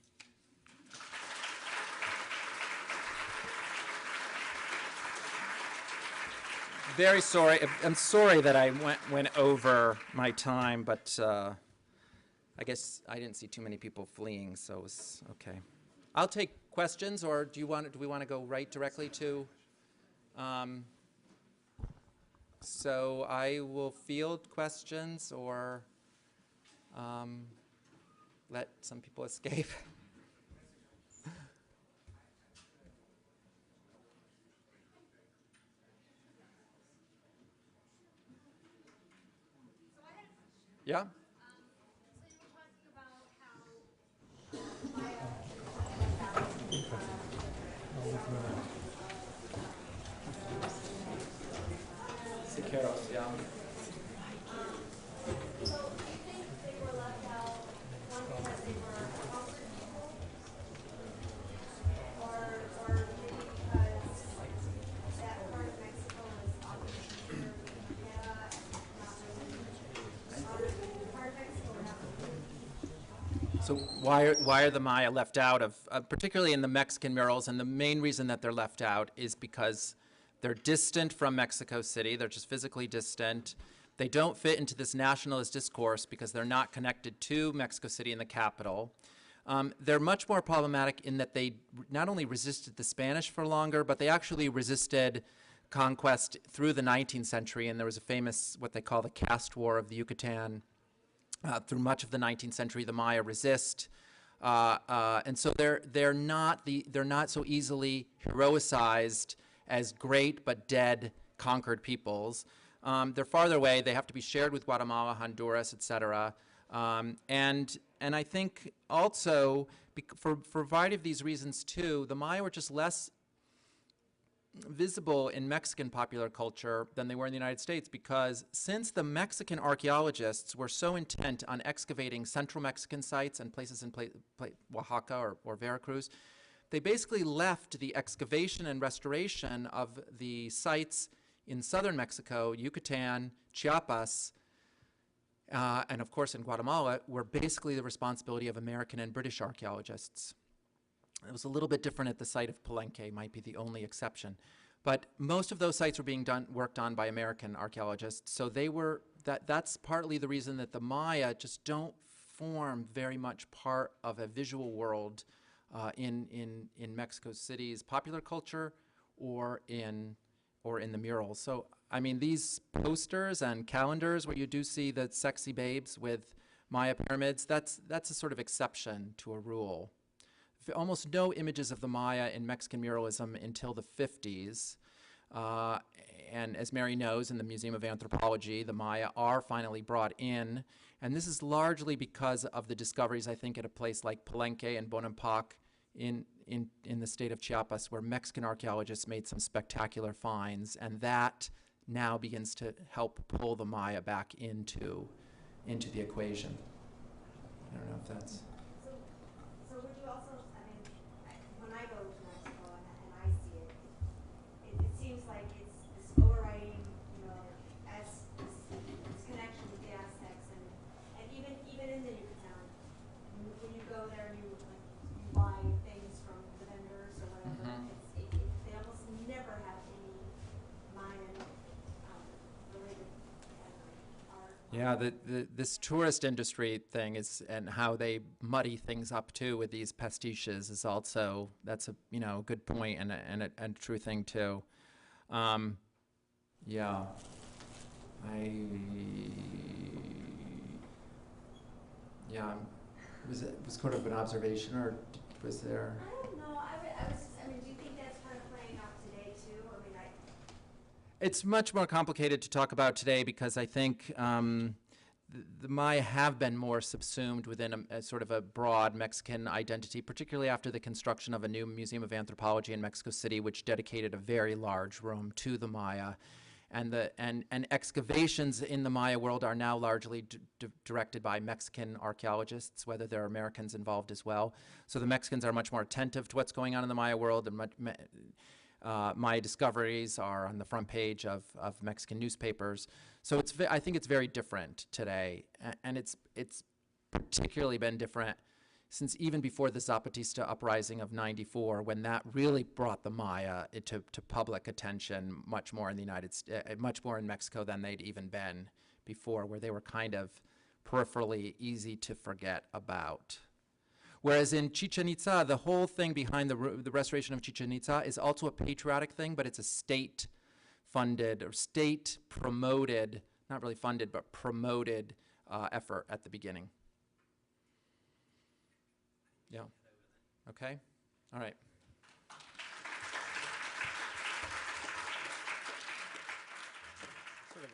Very sorry. I'm sorry that I went over my time, but I guess I didn't see too many people fleeing, so it was okay. I'll take questions, or do we want to go right directly to? So I will field questions or let some people escape. Yeah? So you were talking about how Siqueiros, yeah. So do you think they were left out, one, because they were cultured people? Or maybe because that part of Mexico was often considered yeah, not really. Part of Mexico not really. So why are the Maya left out of, particularly in the Mexican murals, and the main reason that they're left out is because they're distant from Mexico City. They're just physically distant. They don't fit into this nationalist discourse because they're not connected to Mexico City and the capital. They're much more problematic in that they not only resisted the Spanish for longer, but they actually resisted conquest through the 19th century, and there was a famous, what they call the caste war of the Yucatan. Through much of the 19th century, the Maya resist, and so they're not so easily heroicized as great but dead conquered peoples. They're farther away. They have to be shared with Guatemala, Honduras, etc. And I think also for a variety of these reasons too, the Maya were just less visible in Mexican popular culture than they were in the United States, because since the Mexican archaeologists were so intent on excavating central Mexican sites and places in Oaxaca or Veracruz, they basically left the excavation and restoration of the sites in southern Mexico, Yucatan, Chiapas, and of course in Guatemala, were basically the responsibility of American and British archaeologists. It was a little bit different at the site of Palenque, might be the only exception. But most of those sites were being worked on by American archaeologists, so that's partly the reason that the Maya just don't form very much part of a visual world in Mexico City's popular culture or in the murals. So, I mean, these posters and calendars where you do see the sexy babes with Maya pyramids, that's a sort of exception to a rule. Almost no images of the Maya in Mexican muralism until the 50s. And as Mary knows, in the Museum of Anthropology, the Maya are finally brought in. And this is largely because of the discoveries, I think, at a place like Palenque and Bonampak in the state of Chiapas, where Mexican archaeologists made some spectacular finds. And that now begins to help pull the Maya back into the equation. I don't know if that's... So would you also, I mean, when I go to Mexico and I see it, it seems like it's this overriding, as this connection with the Aztecs, and even in the Yucatan, when you go there, you buy things from the vendors or whatever. They almost never have any Mayan related art. Yeah, this tourist industry thing is, and how they muddy things up too with these pastiches is also, that's a good point and a true thing too. Yeah, was it sort of an observation, or was there? I don't know. I mean, do you think that's kind of playing out today too? I mean, It's much more complicated to talk about today because I think the Maya have been more subsumed within a sort of a broad Mexican identity, particularly after the construction of a new Museum of Anthropology in Mexico City, which dedicated a very large room to the Maya. And excavations in the Maya world are now largely directed by Mexican archaeologists, whether there are Americans involved as well. So the Mexicans are much more attentive to what's going on in the Maya world, and Maya discoveries are on the front page of Mexican newspapers. So I think it's very different today, and it's particularly been different since even before the Zapatista uprising of '94, when that really brought the Maya to public attention much more in the much more in Mexico than they'd even been before, where they were kind of peripherally easy to forget about. Whereas in Chichen Itza, the whole thing behind the restoration of Chichen Itza is also a patriotic thing, but it's a state-funded or state-promoted, not really funded, but promoted effort at the beginning. Yeah. Okay. All right. Sort of